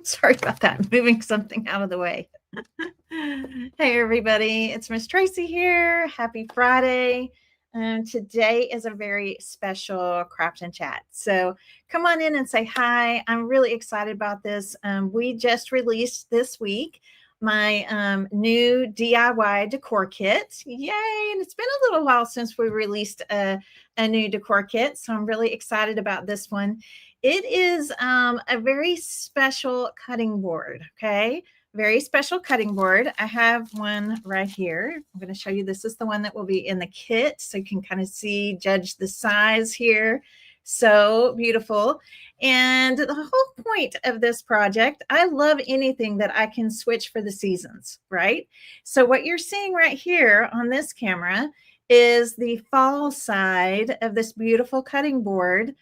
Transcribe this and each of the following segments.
Sorry about that. Moving something out of the way. Hey, everybody. It's Miss Tracy here. Happy Friday. Today is a very special craft and chat. So come on in and say hi. I'm really excited about this. We just released this week my new DIY decor kit. Yay! And it's been a little while since we released a new decor kit. So I'm really excited about this one. It is a very special cutting board. Okay. Very special cutting board. I have one right here. I'm going to show you. This is the one that will be in the kit. So you can kind of see, judge the size here. So beautiful. And the whole point of this project, I love anything that I can switch for the seasons, right? So what you're seeing right here on this camera is the fall side of this beautiful cutting board.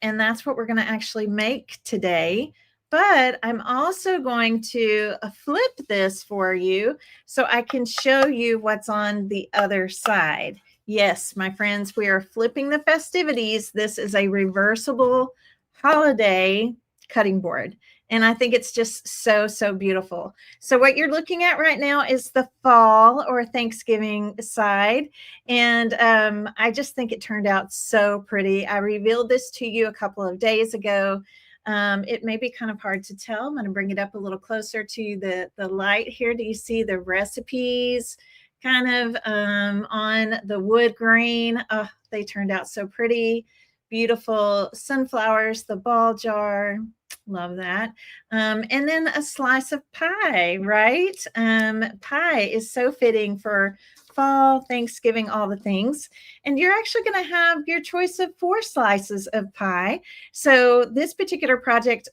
And that's what we're going to actually make today. But I'm also going to flip this for you so I can show you what's on the other side. Yes, my friends, we are flipping the festivities. This is a reversible holiday cutting board. And I think it's just so, so beautiful. So what you're looking at right now is the fall or Thanksgiving side. And I just think it turned out so pretty. I revealed this to you a couple of days ago. It may be kind of hard to tell. I'm going to bring it up a little closer to the light here. Do you see the recipes kind of on the wood grain? Oh, they turned out so pretty. Beautiful sunflowers, the ball jar. Love that. And then a slice of pie, right? Pie is so fitting for fall, Thanksgiving, all the things. And you're actually going to have your choice of 4 slices of pie. So this particular project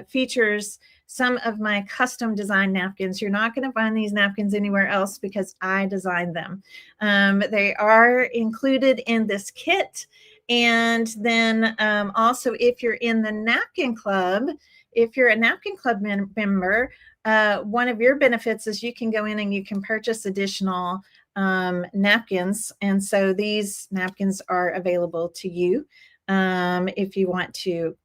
features some of my custom design napkins. You're not going to find these napkins anywhere else because I designed them. They are included in this kit. And then also, if you're in the napkin club, if you're a napkin club member, one of your benefits is you can go in and you can purchase additional napkins. And so these napkins are available to you if you want to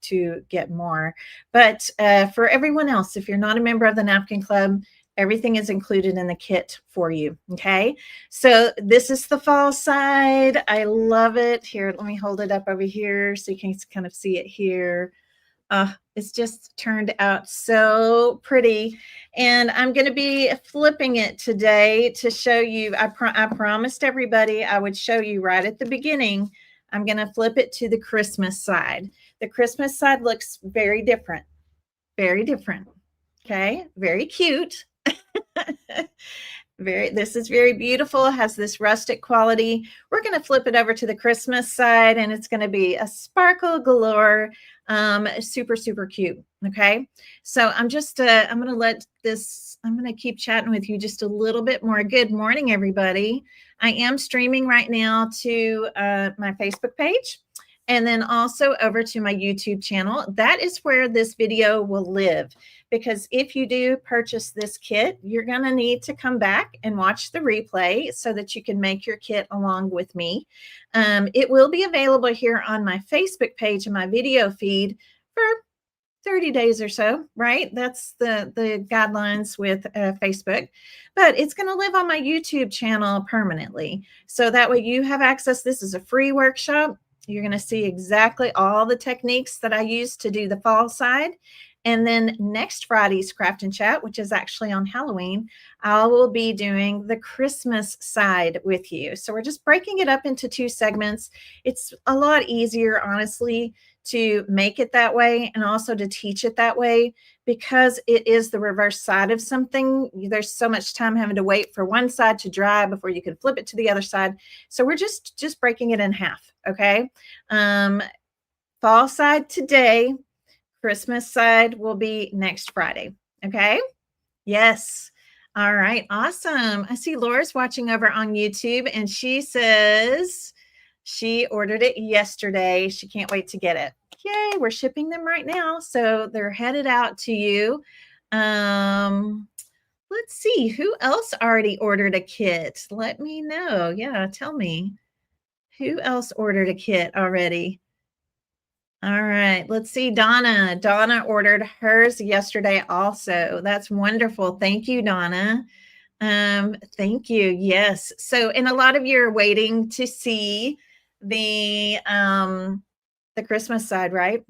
get more. But for everyone else, if you're not a member of the napkin club, everything is included in the kit for you. Okay. So this is the fall side. I love it. Here, let me hold it up over here so you can kind of see it here. It's just turned out so pretty. And I'm going to be flipping it today to show you. I promised everybody I would show you right at the beginning. I'm going to flip it to the Christmas side. The Christmas side looks very different. Very different. Okay. Very cute. This is very beautiful. It has this rustic quality. We're going to flip it over to the Christmas side, and it's going to be a sparkle galore. Super, super cute. Okay. So I'm going to let this, I'm going to keep chatting with you just a little bit more. Good morning, everybody. I am streaming right now to my Facebook page, and then also over to my YouTube channel. That is where this video will live, because if you do purchase this kit, you're going to need to come back and watch the replay so that you can make your kit along with me. It will be available here on my Facebook page and my video feed for 30 days or so, right? That's the guidelines with Facebook, but it's going to live on my YouTube channel permanently. So that way you have access. This is a free workshop. You're going to see exactly all the techniques that I use to do the fall side. And then next Friday's Craft and Chat, which is actually on Halloween, I will be doing the Christmas side with you. So we're just breaking it up into 2 segments. It's a lot easier, honestly, to make it that way and also to teach it that way, because it is the reverse side of something. There's so much time having to wait for one side to dry before you can flip it to the other side. So we're just breaking it in half. Okay. Fall side today, Christmas side will be next Friday. Okay. Yes. All right. Awesome. I see Laura's watching over on YouTube, and she says she ordered it yesterday. She can't wait to get it. Yay. We're shipping them right now. So they're headed out to you. Let's see who else already ordered a kit. Let me know. Yeah. Tell me who else ordered a kit already. All right, let's see. Donna. Donna ordered hers yesterday also. That's wonderful. Thank you, Donna. Thank you. Yes. So, and a lot of you are waiting to see the Christmas side, right?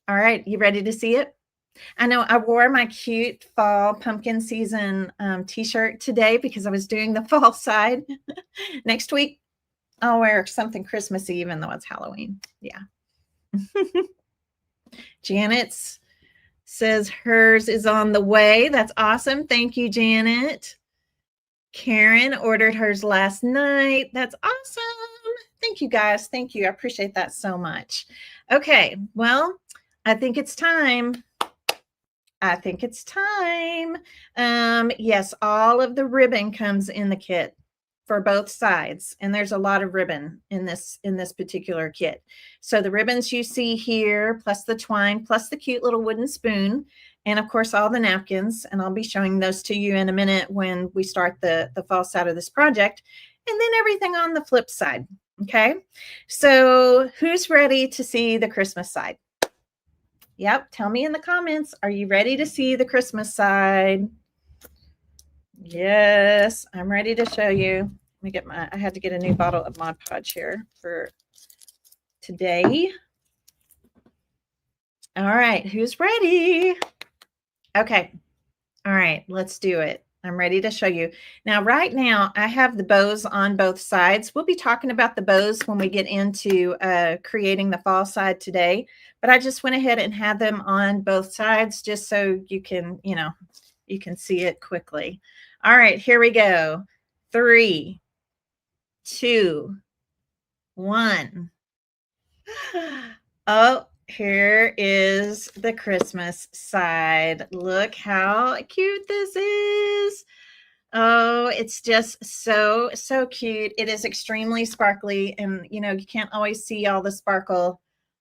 All right, you ready to see it? I know I wore my cute fall pumpkin season t-shirt today because I was doing the fall side. Next week, I'll wear something Christmassy, even though it's Halloween. Yeah. Janet's says hers is on the way. That's awesome. Thank you, Janet. Karen ordered hers last night. That's awesome. Thank you, guys. Thank you. I appreciate that so much. Okay, well, I think it's time. I think it's time. Yes, all of the ribbon comes in the kit for both sides, and there's a lot of ribbon in this particular kit. So the ribbons you see here, plus the twine, plus the cute little wooden spoon, and of course all the napkins, and I'll be showing those to you in a minute when we start the fall side of this project, and then everything on the flip side. Okay, so who's ready to see the Christmas side? Yep, tell me in the comments, are you ready to see the Christmas side? Yes, I'm ready to show you. Let me get I had to get a new bottle of Mod Podge here for today. All right, who's ready? Okay, all right, let's do it. I'm ready to show you. Now, right now, I have the bows on both sides. We'll be talking about the bows when we get into creating the fall side today, but I just went ahead and had them on both sides just so you can, you can see it quickly. All right, here we go. 3, 2, 1. Oh, here is the Christmas side. Look how cute this is. Oh, it's just so cute. It is extremely sparkly, and you can't always see all the sparkle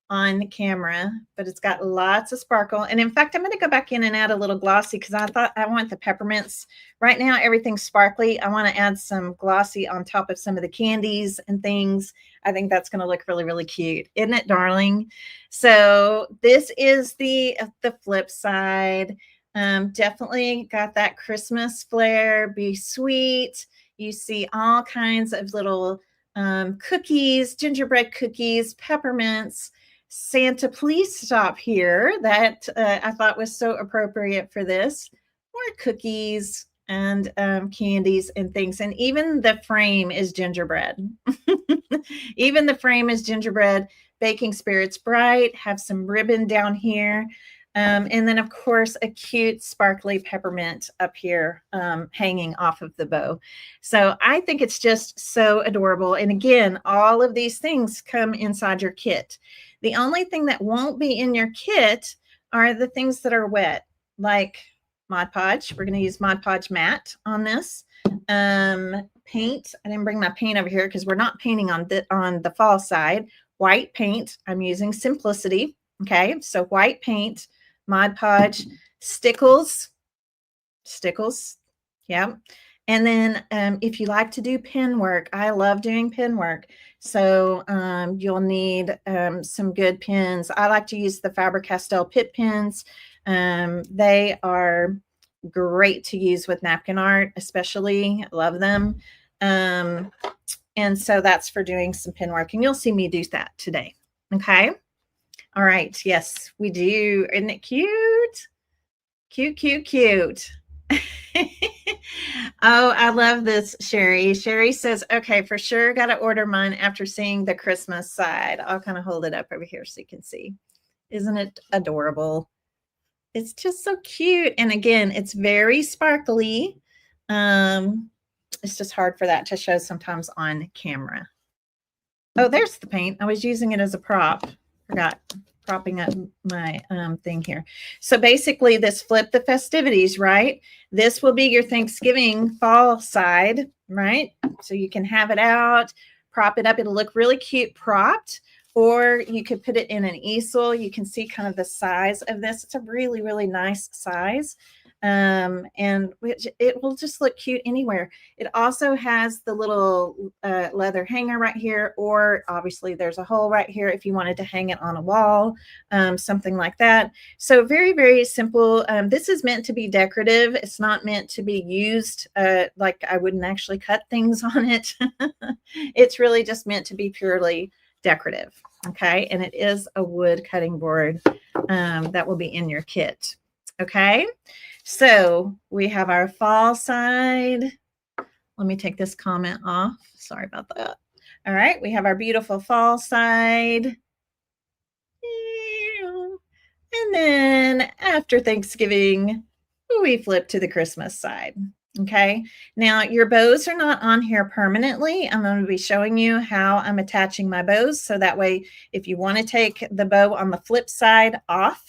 on the camera, but it's got lots of sparkle. And in fact, I'm going to go back in and add a little glossy because I thought I want the peppermints. Right now, everything's sparkly. I want to add some glossy on top of some of the candies and things. I think that's going to look really, really cute. Isn't it, darling? So this is the flip side. Definitely got that Christmas flair. Be sweet. You see all kinds of little cookies, gingerbread cookies, peppermints. Santa, please stop here. That I thought was so appropriate for this. More cookies and candies and things. And even the frame is gingerbread. Even the frame is gingerbread. Baking spirits bright. Have some ribbon down here. And then, of course, a cute sparkly peppermint up here hanging off of the bow. So I think it's just so adorable. And again, all of these things come inside your kit. The only thing that won't be in your kit are the things that are wet, like Mod Podge. We're going to use Mod Podge matte on this. Paint. I didn't bring my paint over here because we're not painting on the fall side. White paint. I'm using Simplicity. Okay, so white paint. Mod Podge, stickles, yeah. And then if you like to do pen work, I love doing pen work. So you'll need some good pens. I like to use the Faber-Castell Pitt pens. They are great to use with napkin art, especially. Love them. And so that's for doing some pen work. And you'll see me do that today. Okay. All right. Yes, we do. Isn't it cute? Cute, cute, cute. Oh, I love this, Sherry. Sherry says, okay, for sure, got to order mine after seeing the Christmas side. I'll kind of hold it up over here so you can see. Isn't it adorable? It's just so cute. And again, it's very sparkly. It's just hard for that to show sometimes on camera. Oh, there's the paint. I was using it as a prop. Forgot propping up my thing here. So basically this flip the festivities, right? This will be your Thanksgiving fall side, right? So you can have it out, prop it up. It'll look really cute propped, or you could put it in an easel. You can see kind of the size of this. It's a really, really nice size. and which it will just look cute anywhere. It also has the little leather hanger right here, or obviously there's a hole right here if you wanted to hang it on a wall, something like that. So very, very simple. This is meant to be decorative. It's not meant to be used like I wouldn't actually cut things on it. It's really just meant to be purely decorative. Okay, and it is a wood cutting board that will be in your kit. Okay, so we have our fall side. Let me take this comment off. Sorry about that. All right, we have our beautiful fall side. And then after Thanksgiving, we flip to the Christmas side. Okay, now your bows are not on here permanently. I'm going to be showing you how I'm attaching my bows. So that way, if you want to take the bow on the flip side off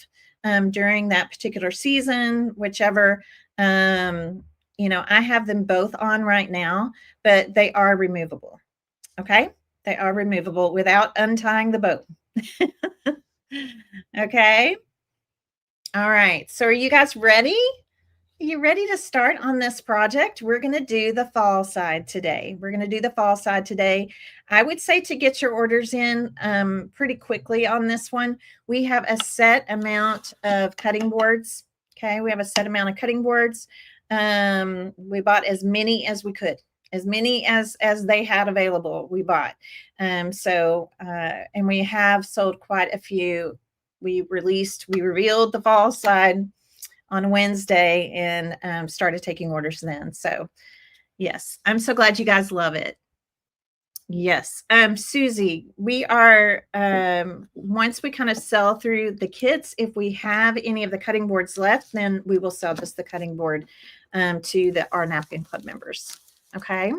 during that particular season, whichever, I have them both on right now, but they are removable. Okay, they are removable without untying the bow. Okay. All right. So are you guys ready? Are you ready to start on this project? We're going to do the fall side today. I would say to get your orders in pretty quickly on this one. We have a set amount of cutting boards. Okay, we have a set amount of cutting boards. We bought as many as we could, as many as they had available. We bought, and we have sold quite a few. We revealed the fall side on Wednesday and started taking orders then. So yes, I'm so glad you guys love it. Yes. Susie, we are, once we kind of sell through the kits, if we have any of the cutting boards left, then we will sell just the cutting board to our Napkin Club members. Okay.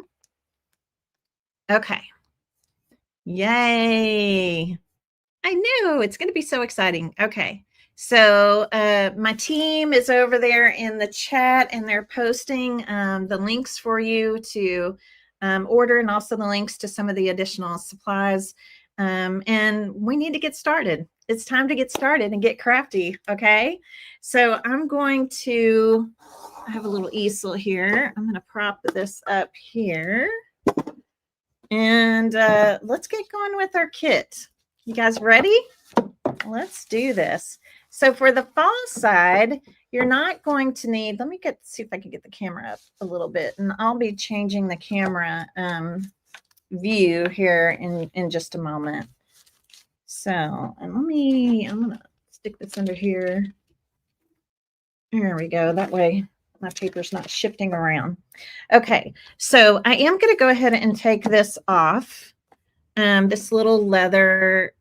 Okay. Yay. I know it's going to be so exciting. Okay. So my team is over there in the chat and they're posting the links for you to order, and also the links to some of the additional supplies. And we need to get started. It's time to get started and get crafty. Okay. So I have a little easel here. I'm going to prop this up here. And let's get going with our kit. You guys ready? Let's do this. So for the fall side, you're not going to need, let me see if I can get the camera up a little bit, and I'll be changing the camera view here in just a moment. So, and I'm going to stick this under here. There we go. That way my paper's not shifting around. Okay, so I am going to go ahead and take this off. This little leather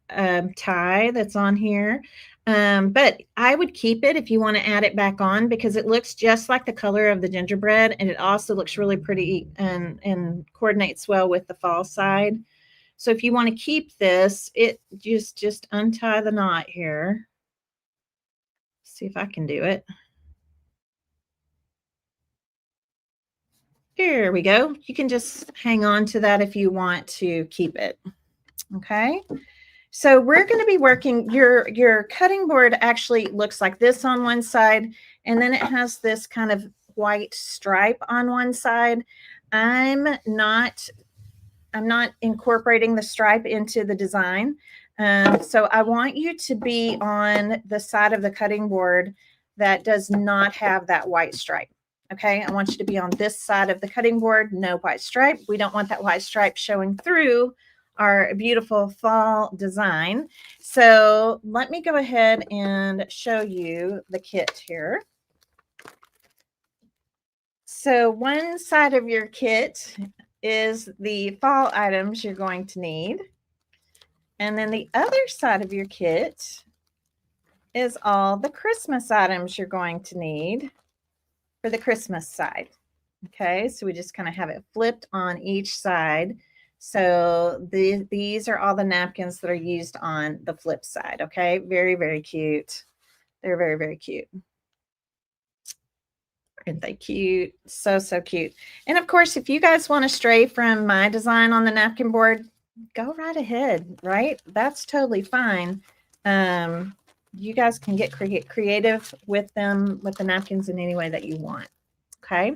tie that's on here. But I would keep it if you want to add it back on, because it looks just like the color of the gingerbread, and it also looks really pretty and coordinates well with the fall side. So if you want to keep this, it just untie the knot here. See if I can do it. Here we go. You can just hang on to that if you want to keep it. Okay. So we're going to be working, your cutting board actually looks like this on one side, and then it has this kind of white stripe on one side. I'm not incorporating the stripe into the design. So I want you to be on the side of the cutting board that does not have that white stripe. Okay, I want you to be on this side of the cutting board, no white stripe. We don't want that white stripe showing through our beautiful fall design. So let me go ahead and show you the kit here. So one side of your kit is the fall items you're going to need. And then the other side of your kit is all the Christmas items you're going to need for the Christmas side. Okay, so we just kind of have it flipped on each side. So these are all the napkins that are used on the flip side. Okay, very, very cute. They're very, very cute. Aren't they cute? So, so cute. And of course, if you guys want to stray from my design on the napkin board, go right ahead, right? That's totally fine. you guys can get creative with them, with the napkins in any way that you want. Okay.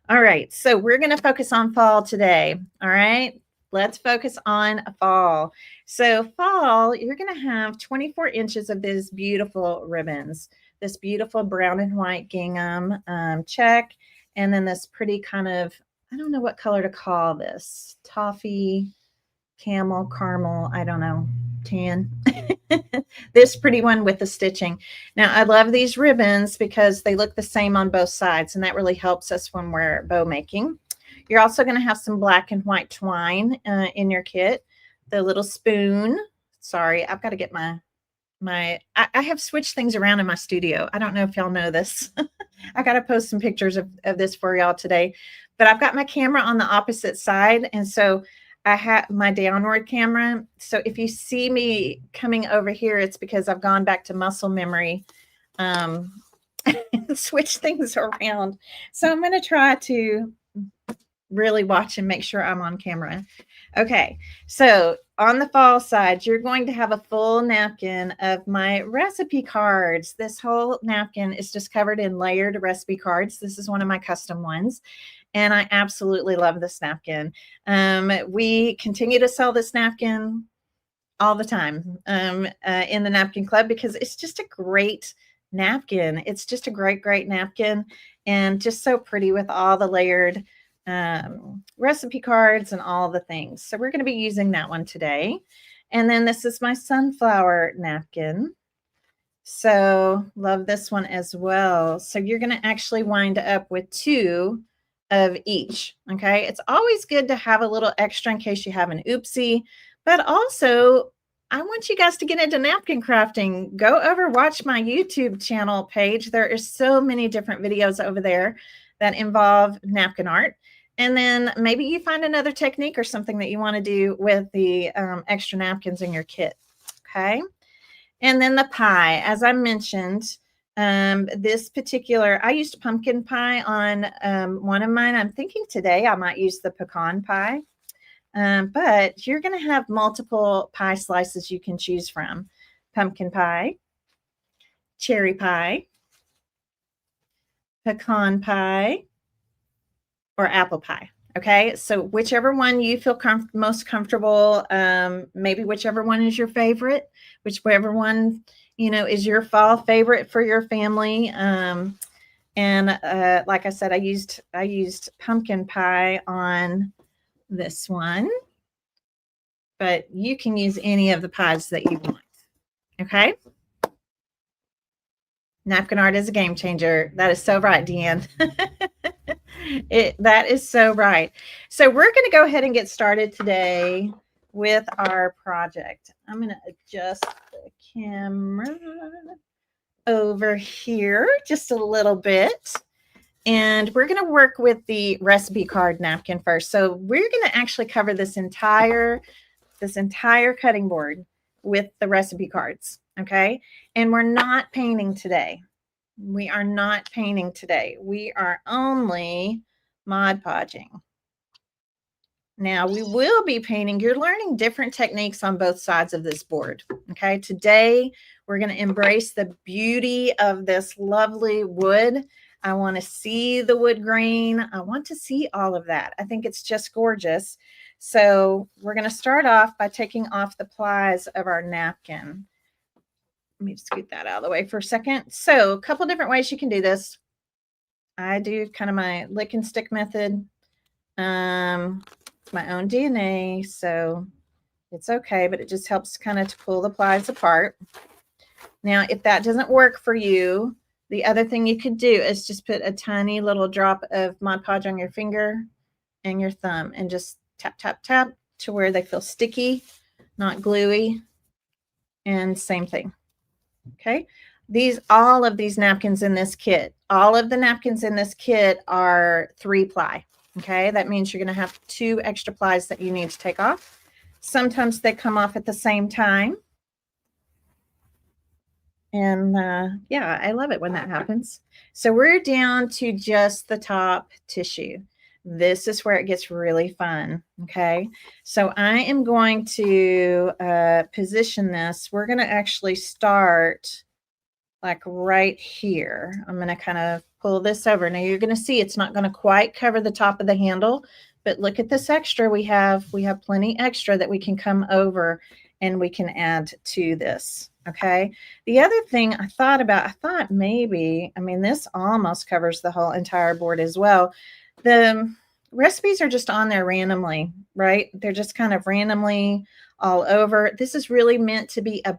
All right. So we're going to focus on fall today. All right. Let's focus on fall. So fall, you're going to have 24 inches of these beautiful ribbons, this beautiful brown and white gingham check, and then this pretty kind of, I don't know what color to call this, toffee, camel, caramel, I don't know, tan. This pretty one with the stitching. Now, I love these ribbons because they look the same on both sides, and that really helps us when we're bow making. You're also going to have some black and white twine in your kit. The little spoon. Sorry, I've got to get I have switched things around in my studio. I don't know if y'all know this. I got to post some pictures of this for y'all today. But I've got my camera on the opposite side, and so I have my downward camera. So if you see me coming over here, it's because I've gone back to muscle memory, switch things around. So I'm going to try to really watch and make sure I'm on camera. Okay, so on the fall side, you're going to have a full napkin of my recipe cards. This whole napkin is just covered in layered recipe cards. This is one of my custom ones, and I absolutely love this napkin. We continue to sell this napkin all the time in the Napkin Club because it's just a great napkin. It's just a great napkin, and just so pretty with all the layered recipe cards and all the things. So we're going to be using that one today. And then this is my sunflower napkin. So love this one as well. So you're going to actually wind up with 2 of each. Okay. It's always good to have a little extra in case you have an oopsie, but also I want you guys to get into napkin crafting. Go over, watch my YouTube channel page. There are so many different videos over there that involve napkin art. And then maybe you find another technique or something that you want to do with the extra napkins in your kit. Okay. And then the pie, as I mentioned, this particular, I used pumpkin pie on one of mine. I'm thinking today I might use the pecan pie. But you're going to have multiple pie slices you can choose from. Pumpkin pie, cherry pie, pecan pie, or apple pie. Okay, so whichever one you feel most comfortable, maybe whichever one is your favorite, whichever one, is your fall favorite for your family. And like I said, I used pumpkin pie on this one, but you can use any of the pies that you want. Okay. Napkin art is a game changer. That is so right, Deanne. That is so right. So we're going to go ahead and get started today with our project. I'm going to adjust the camera over here just a little bit. And we're going to work with the recipe card napkin first. So we're going to actually cover this entire cutting board with the recipe cards. Okay. And we're not painting today. We are not painting today. We are only Mod Podging. Now we will be painting. You're learning different techniques on both sides of this board. Okay. Today we're going to embrace the beauty of this lovely wood. I want to see the wood grain. I want to see all of that. I think it's just gorgeous. So we're going to start off by taking off the plies of our napkin. Let me just get that out of the way for a second. So a couple different ways you can do this. I do kind of my lick and stick method. It's my own DNA, so it's okay, but it just helps kind of to pull the plies apart. Now, if that doesn't work for you, the other thing you could do is just put a tiny little drop of Mod Podge on your finger and your thumb and just tap, tap, tap to where they feel sticky, not gluey. And same thing. Okay. All of these napkins in this kit, all of the napkins in this kit are 3-ply. Okay. That means you're going to have 2 extra plies that you need to take off. Sometimes they come off at the same time. And yeah, I love it when that happens. So we're down to just the top tissue. This is where it gets really fun. Okay. So I am going to position this. We're going to actually start like right here. I'm going to kind of pull this over. Now you're going to see it's not going to quite cover the top of the handle, but look at this extra we have. We have plenty extra that we can come over and we can add to this. Okay. The other thing I thought about, I thought maybe, I mean, this almost covers the whole entire board as well. The recipes are just on there randomly, right? They're just kind of randomly all over. This is really meant to be a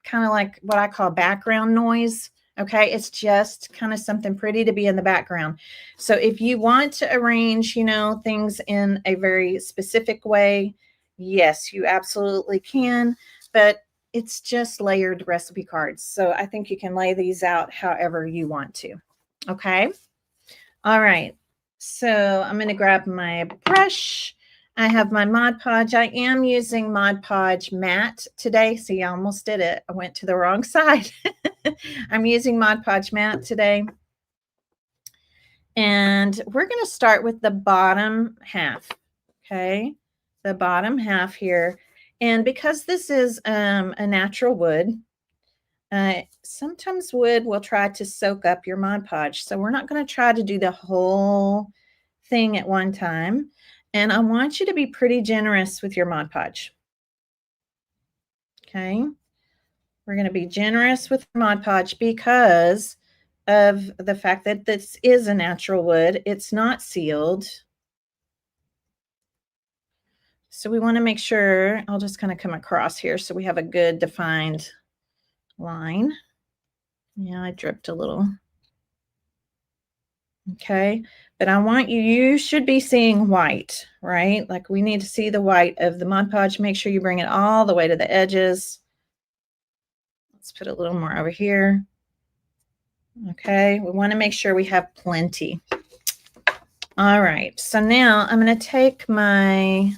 kind of like what I call background noise. Okay, it's just kind of something pretty to be in the background. So if you want to arrange, you know, things in a very specific way, yes, you absolutely can, but it's just layered recipe cards. So I think you can lay these out however you want to. Okay. All right. So I'm going to grab my brush. I have my Mod Podge. I am using Mod Podge matte today. See, I almost did it. I went to the wrong side. I'm using Mod Podge matte today. And we're going to start with the bottom half. Okay. The bottom half here. And because this is a natural wood, sometimes wood will try to soak up your Mod Podge. So we're not going to try to do the whole thing at one time. And I want you to be pretty generous with your Mod Podge. Okay. We're going to be generous with Mod Podge because of the fact that this is a natural wood. It's not sealed. So we want to make sure, I'll just kind of come across here so we have a good defined line. Yeah, I dripped a little. Okay, but I want you, you should be seeing white, right? Like we need to see the white of the Mod Podge. Make sure you bring it all the way to the edges. Let's put a little more over here. Okay, we want to make sure we have plenty. All right, so now I'm going to take my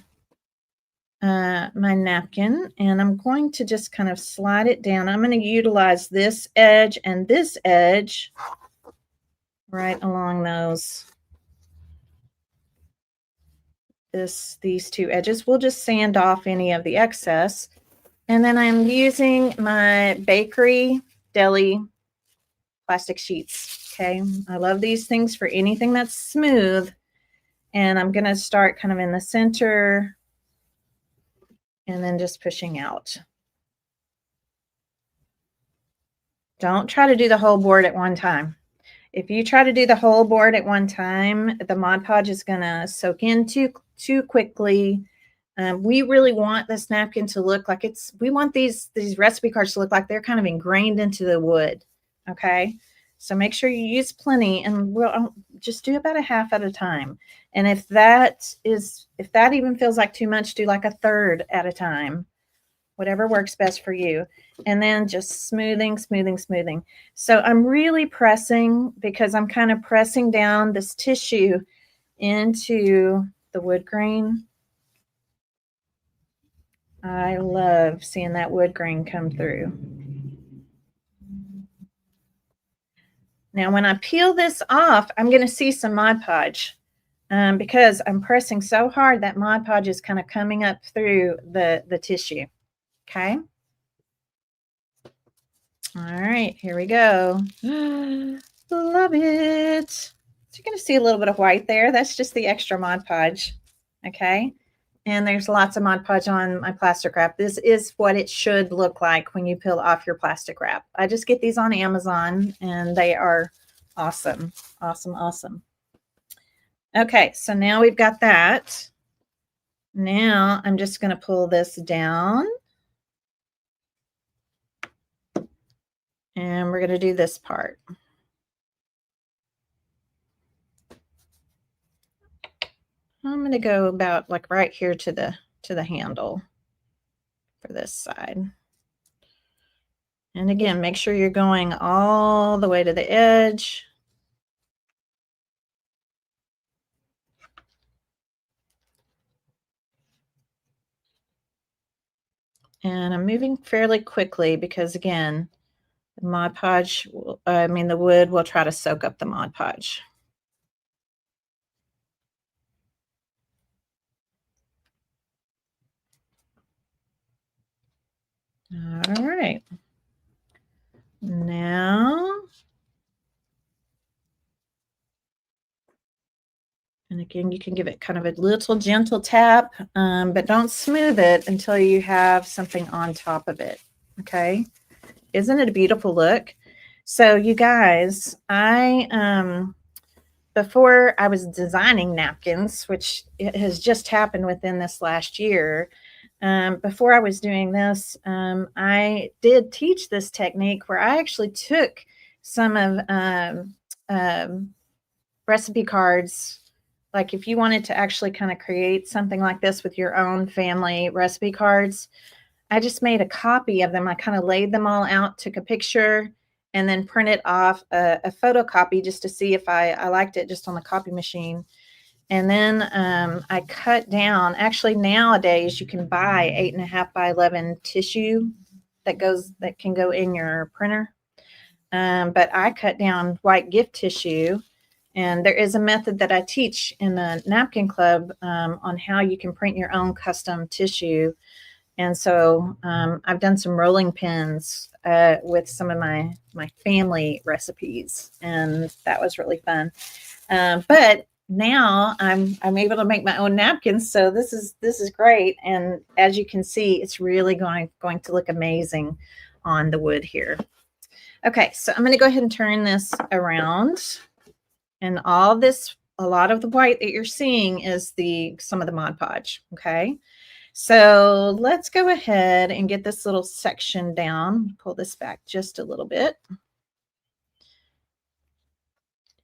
my napkin and I'm going to just kind of slide it down. I'm going to utilize this edge and this edge right along those. These two edges. We'll just sand off any of the excess. And then I'm using my bakery deli plastic sheets. Okay, I love these things for anything that's smooth. And I'm going to start kind of in the center and then just pushing out. Don't try to do the whole board at one time. If you try to do the whole board at one time, the Mod Podge is going to soak in too quickly. We really want this napkin to look like we want these recipe cards to look like they're kind of ingrained into the wood. Okay. So make sure you use plenty and we'll just do about a half at a time. And if that even feels like too much, do like a third at a time, whatever works best for you. And then just smoothing. So I'm really pressing because I'm kind of pressing down this tissue into the wood grain. I love seeing that wood grain come through. Now, when I peel this off, I'm going to see some Mod Podge because I'm pressing so hard that Mod Podge is kind of coming up through the tissue. Okay. All right, here we go. Love it. So you're going to see a little bit of white there. That's just the extra Mod Podge. Okay. And there's lots of Mod Podge on my plastic wrap. This is what it should look like when you peel off your plastic wrap. I just get these on Amazon and they are awesome. Awesome. Okay, so now we've got that. Now I'm just going to pull this down. And we're going to do this part. I'm going to go about like right here to the handle for this side. And again, make sure you're going all the way to the edge. And I'm moving fairly quickly because again, the Mod Podge, the wood will try to soak up the Mod Podge. All right. Now, and again, you can give it kind of a little gentle tap, but don't smooth it until you have something on top of it. Okay. Isn't it a beautiful look? So you guys, before I was designing napkins, which it has just happened within this last year, before I was doing this, I did teach this technique where I actually took some of recipe cards. Like if you wanted to actually kind of create something like this with your own family recipe cards, I just made a copy of them. I kind of laid them all out, took a picture, and then printed off a photocopy just to see if I liked it just on the copy machine. And then I cut down. Actually, nowadays you can buy 8.5 by 11 tissue that can go in your printer. But I cut down white gift tissue. And there is a method that I teach in the Napkin Club on how you can print your own custom tissue. And so I've done some rolling pins with some of my family recipes, and that was really fun. But now I'm able to make my own napkins, so this is great. And as you can see, it's really going to look amazing on the wood here. Okay, so I'm going to go ahead and turn this around, and all this, a lot of the white that you're seeing is some of the Mod Podge. Okay. So let's go ahead and get this little section down. Pull this back just a little bit.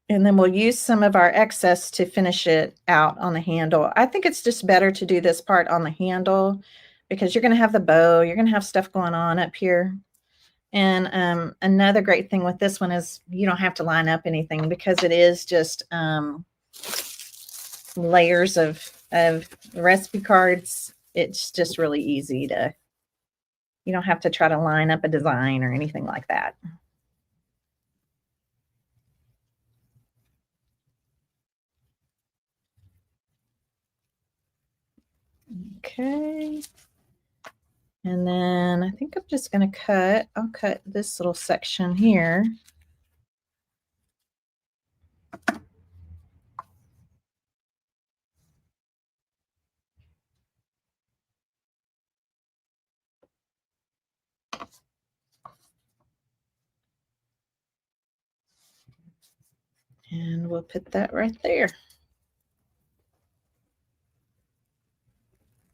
And then we'll use some of our excess to finish it out on the handle. I think it's just better to do this part on the handle because you're going to have the bow. You're going to have stuff going on up here. And another great thing with this one is you don't have to line up anything because it is just layers of recipe cards. It's just really easy you don't have to try to line up a design or anything like that. Okay. And then I think I'm just going to I'll cut this little section here. And we'll put that right there.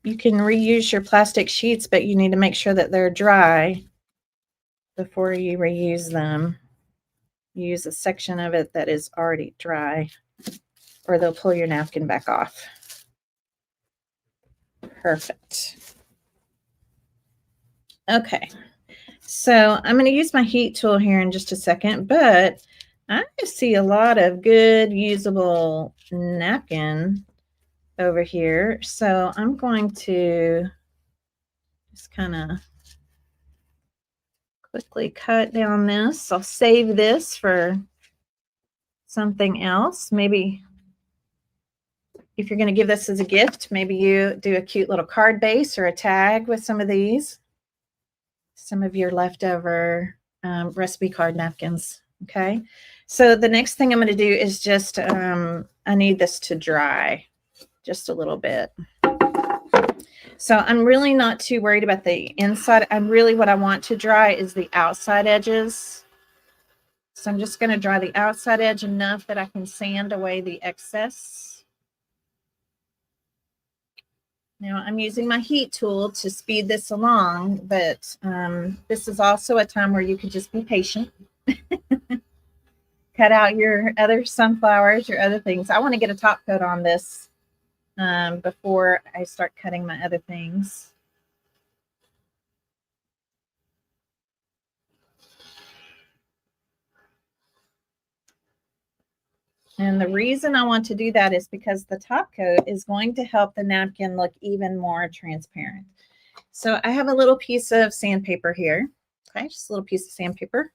You can reuse your plastic sheets, but you need to make sure that they're dry before you reuse them. Use a section of it that is already dry, or they'll pull your napkin back off. Perfect. Okay, so I'm going to use my heat tool here in just a second, but I see a lot of good usable napkin over here. So I'm going to just kind of quickly cut down this. I'll save this for something else. Maybe if you're going to give this as a gift, maybe you do a cute little card base or a tag with some of these, some of your leftover recipe card napkins. Okay. So the next thing I'm going to do is just, I need this to dry just a little bit. So I'm really not too worried about the inside. What I want to dry is the outside edges. So I'm just going to dry the outside edge enough that I can sand away the excess. Now I'm using my heat tool to speed this along, but this is also a time where you could just be patient. Cut out your other sunflowers, your other things. I want to get a top coat on this before I start cutting my other things. And the reason I want to do that is because the top coat is going to help the napkin look even more transparent. So I have a little piece of sandpaper here. Okay, just a little piece of sandpaper.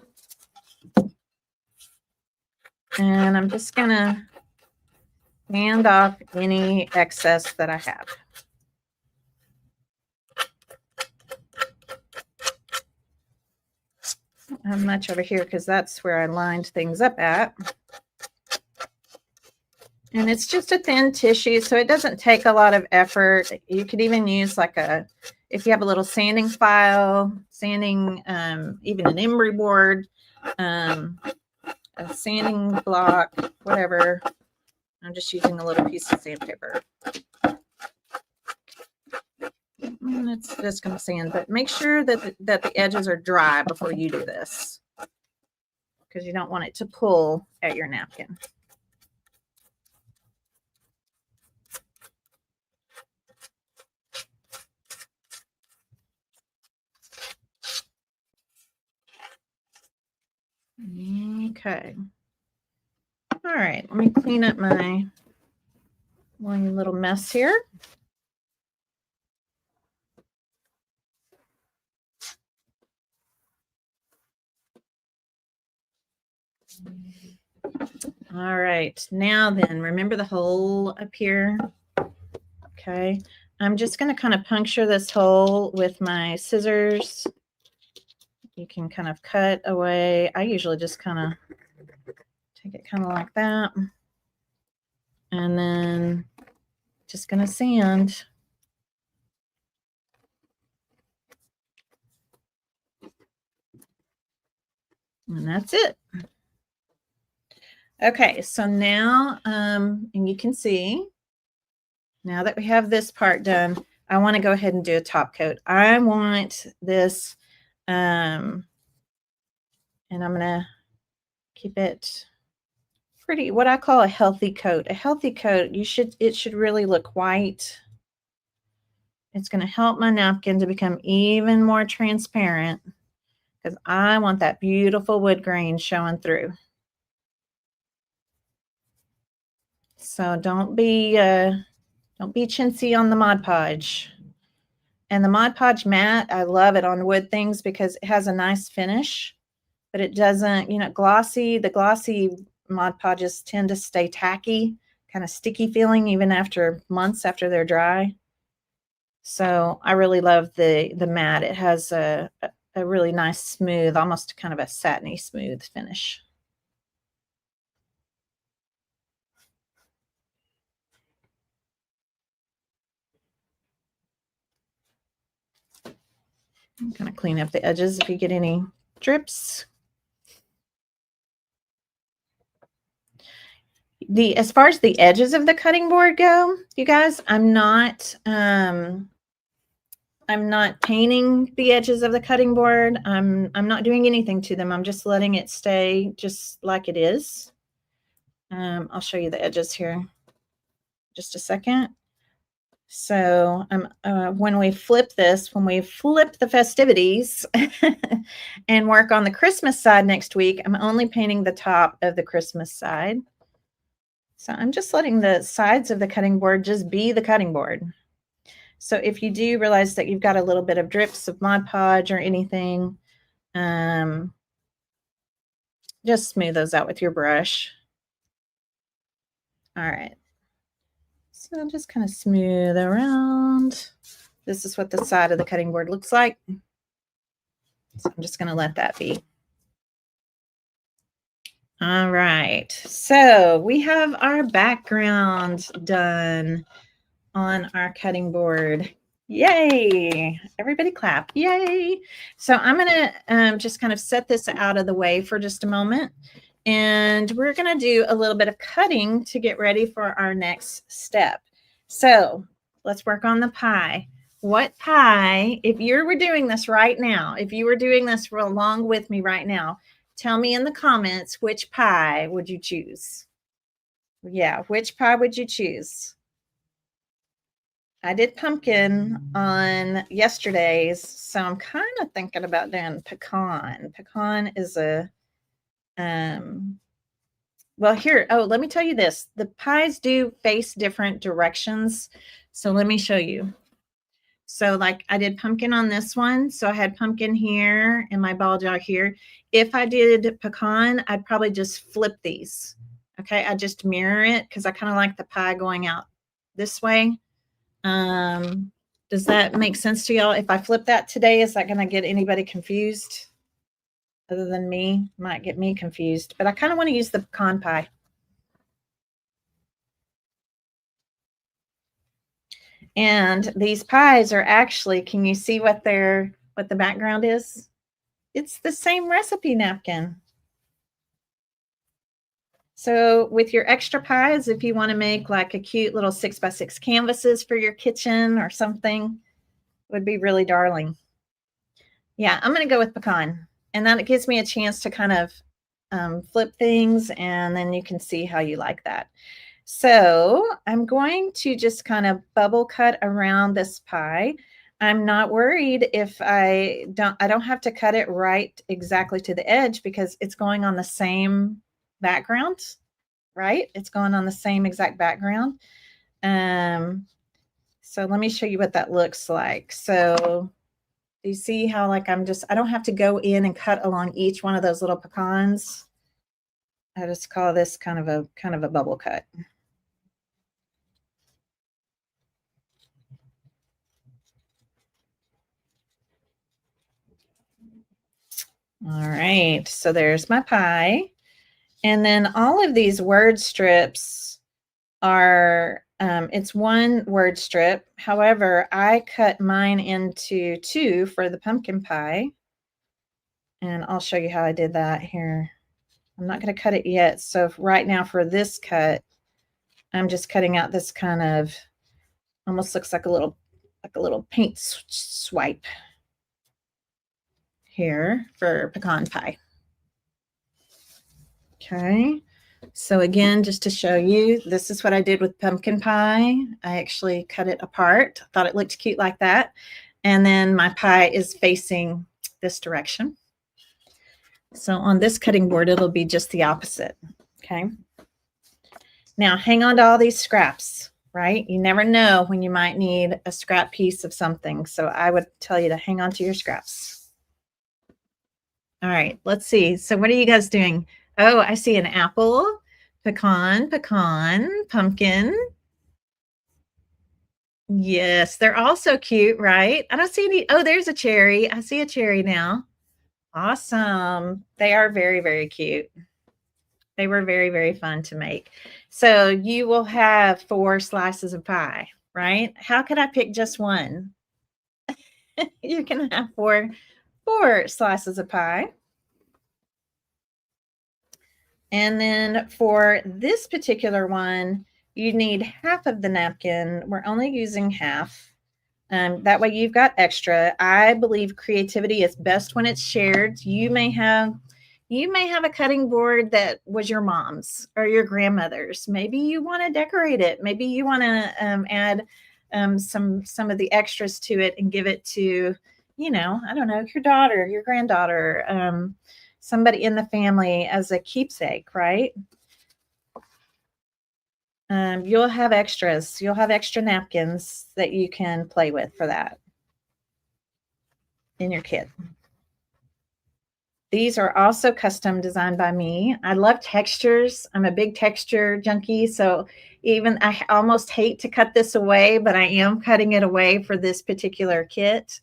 And I'm just going to sand off any excess that I have. have much over here because that's where I lined things up at. And it's just a thin tissue, so it doesn't take a lot of effort. You could even use like if you have a little sanding file, sanding, even an emery board, a sanding block, whatever. I'm just using a little piece of sandpaper. It's just going to sand, but make sure that the edges are dry before you do this, because you don't want it to pull at your napkin. Okay. All right, let me clean up my one little mess here. All right, now then, remember the hole up here? Okay, I'm just going to kind of puncture this hole with my scissors. You can kind of cut away. I usually just kind of take it kind of like that. And then just going to sand. And that's it. Okay, so now, and you can see, now that we have this part done, I want to go ahead and do a top coat. I want this, and I'm going to keep it pretty, what I call a healthy coat. A healthy coat, it should really look white. It's going to help my napkin to become even more transparent because I want that beautiful wood grain showing through. So don't be chintzy on the Mod Podge. And the Mod Podge matte, I love it on wood things because it has a nice finish, but it doesn't, the glossy Mod Podges tend to stay tacky, kind of sticky feeling even after months after they're dry. So I really love the matte. It has a really nice smooth, almost kind of a satiny smooth finish. I'm going to clean up the edges if you get any drips. As far as the edges of the cutting board go, you guys, I'm not painting the edges of the cutting board. I'm not doing anything to them. I'm just letting it stay just like it is. I'll show you the edges here just a second. So when we flip the festivities and work on the Christmas side next week, I'm only painting the top of the Christmas side. So I'm just letting the sides of the cutting board just be the cutting board. So if you do realize that you've got a little bit of drips of Mod Podge or anything, just smooth those out with your brush. All right. So just kind of smooth around. This is what the side of the cutting board looks like. So I'm just going to let that be. All right. So we have our background done on our cutting board. Yay. Everybody clap. Yay. So I'm going to just kind of set this out of the way for just a moment. And we're going to do a little bit of cutting to get ready for our next step. So let's work on the pie. What pie, if you were doing this right now, if you were doing this along with me right now, tell me in the comments, which pie would you choose? Yeah, which pie would you choose? I did pumpkin on yesterday's, so I'm kind of thinking about doing pecan. Pecan is well, here, let me tell you this. The pies do face different directions. So let me show you. So like I did pumpkin on this one. So I had pumpkin here and my ball jar here. If I did pecan, I'd probably just flip these. Okay, I just mirror it because I kind of like the pie going out this way. Does that make sense to y'all? If I flip that today, is that going to get anybody confused? other than me. Might get me confused, but I kind of want to use the pecan pie. And these pies are actually, can you see what the background is? It's the same recipe napkin. So with your extra pies, if you want to make like a cute little 6x6 canvases for your kitchen or something, would be really darling. Yeah, I'm going to go with pecan. And then it gives me a chance to kind of flip things, and then you can see how you like that. So I'm going to just kind of bubble cut around this pie. I'm not worried if I don't have to cut it right exactly to the edge because it's going on the same background, right? It's going on the same exact background. So let me show you what that looks like. So you see how like I don't have to go in and cut along each one of those little pecans. I just call this kind of a bubble cut. All right, so there's my pie. And then all of these word strips are, it's one word strip. However, I cut mine into two for the pumpkin pie. And I'll show you how I did that here. I'm not going to cut it yet. So right now for this cut, I'm just cutting out this kind of, almost looks like a little paint swipe here for pecan pie. Okay, so again, just to show you, this is what I did with pumpkin pie. I actually cut it apart, thought it looked cute like that. And then my pie is facing this direction. So on this cutting board, it'll be just the opposite. Okay. Now hang on to all these scraps, right? You never know when you might need a scrap piece of something. So I would tell you to hang on to your scraps. All right, let's see. So what are you guys doing? Oh, I see an apple, pecan, pumpkin. Yes, they're all so cute, right? I don't see any. Oh, there's a cherry. I see a cherry now. Awesome. They are very, very cute. They were very, very fun to make. So you will have 4 slices of pie, right? How could I pick just one? You can have four slices of pie. And then for this particular one, you need half of the napkin. We're only using half. That way you've got extra. I believe creativity is best when it's shared. You may have a cutting board that was your mom's or your grandmother's. Maybe you want to decorate it. Maybe you want to add some of the extras to it and give it to, I don't know, your daughter, your granddaughter, somebody in the family as a keepsake, right? You'll have extras. You'll have extra napkins that you can play with for that in your kit. These are also custom designed by me. I love textures. I'm a big texture junkie. So even I almost hate to cut this away, but I am cutting it away for this particular kit.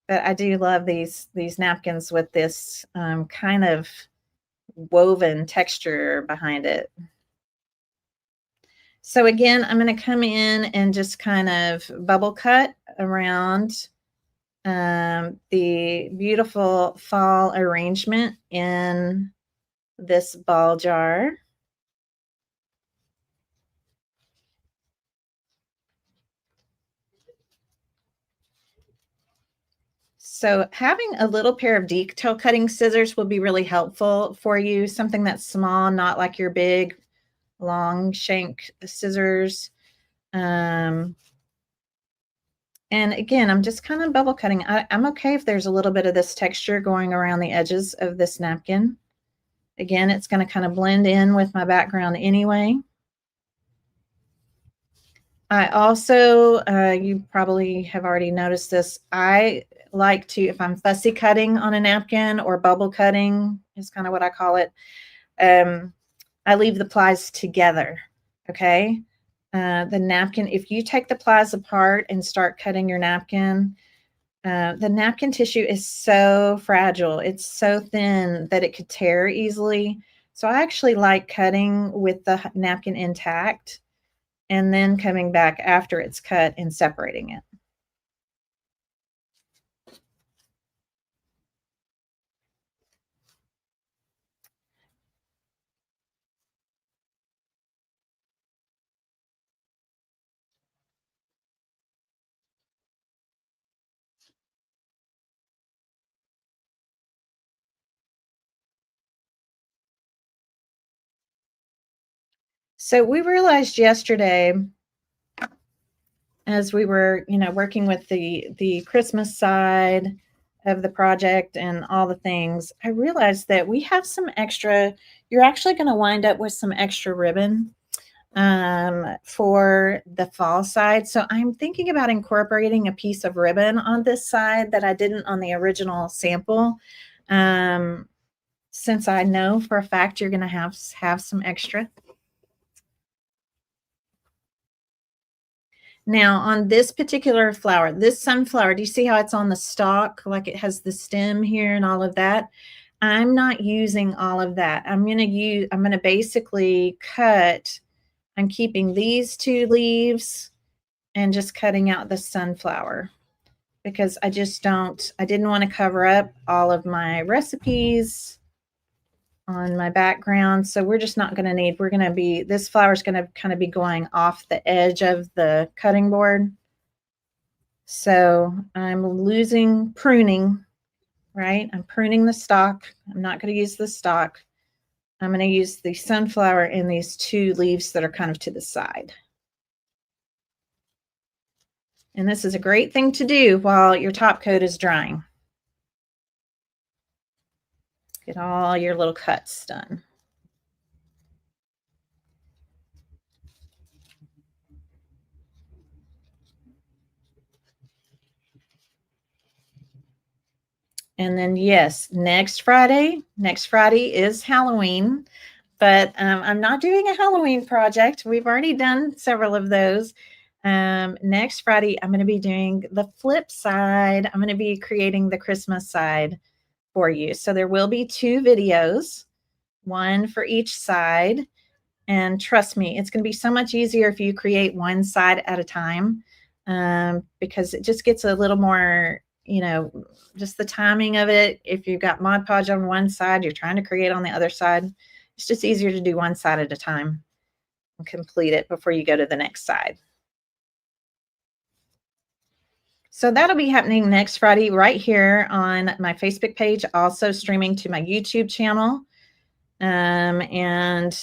But I do love these napkins with this kind of woven texture behind it. So again, I'm going to come in and just kind of bubble cut around the beautiful fall arrangement in this ball jar. So having a little pair of detail cutting scissors will be really helpful for you. Something that's small, not like your big long shank scissors. And again, I'm just kind of bubble cutting. I'm okay if there's a little bit of this texture going around the edges of this napkin. Again, it's going to kind of blend in with my background anyway. I also, you probably have already noticed this, I like to, if I'm fussy cutting on a napkin or bubble cutting is kind of what I call it, I leave the plies together, okay? The napkin, if you take the plies apart and start cutting your napkin, The napkin tissue is so fragile. It's so thin that it could tear easily. So I actually like cutting with the napkin intact and then coming back after it's cut and separating it. So we realized yesterday as we were, working with the Christmas side of the project and all the things, I realized that we have some extra. You're actually going to wind up with some extra ribbon for the fall side. So I'm thinking about incorporating a piece of ribbon on this side that I didn't on the original sample. Um, since I know for a fact you're going to have some extra. Now, on this particular flower, this sunflower, do you see how it's on the stalk? Like it has the stem here and all of that. I'm not using all of that. I'm going to basically cut. I'm keeping these two leaves and just cutting out the sunflower because I didn't want to cover up all of my recipes on my background. So we're just not going to need, this flower is going to kind of be going off the edge of the cutting board. So I'm pruning, right? I'm pruning the stalk. I'm not going to use the stalk. I'm going to use the sunflower and these two leaves that are kind of to the side. And this is a great thing to do while your top coat is drying. Get all your little cuts done. And then, yes, next Friday is Halloween, but I'm not doing a Halloween project. We've already done several of those. Next Friday, I'm going to be doing the flip side. I'm going to be creating the Christmas side for you. So there will be 2 videos, one for each side. And trust me, it's going to be so much easier if you create one side at a time, because it just gets a little more, just the timing of it. If you've got Mod Podge on one side, you're trying to create on the other side, it's just easier to do one side at a time and complete it before you go to the next side. So that'll be happening next Friday right here on my Facebook page, also streaming to my YouTube channel. And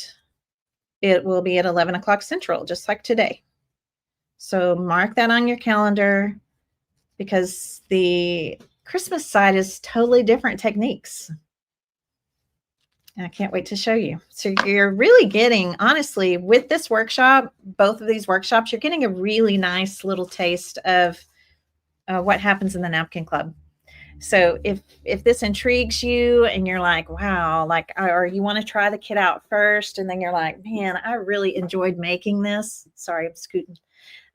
it will be at 11 o'clock Central, just like today. So mark that on your calendar because the Christmas side is totally different techniques. And I can't wait to show you. So you're really getting, honestly, with this workshop, both of these workshops, you're getting a really nice little taste of what happens in the Napkin Club. So if this intrigues you and you're like, wow, like, or you want to try the kit out first, and then you're like, man, I really enjoyed making this. Sorry, I'm scooting.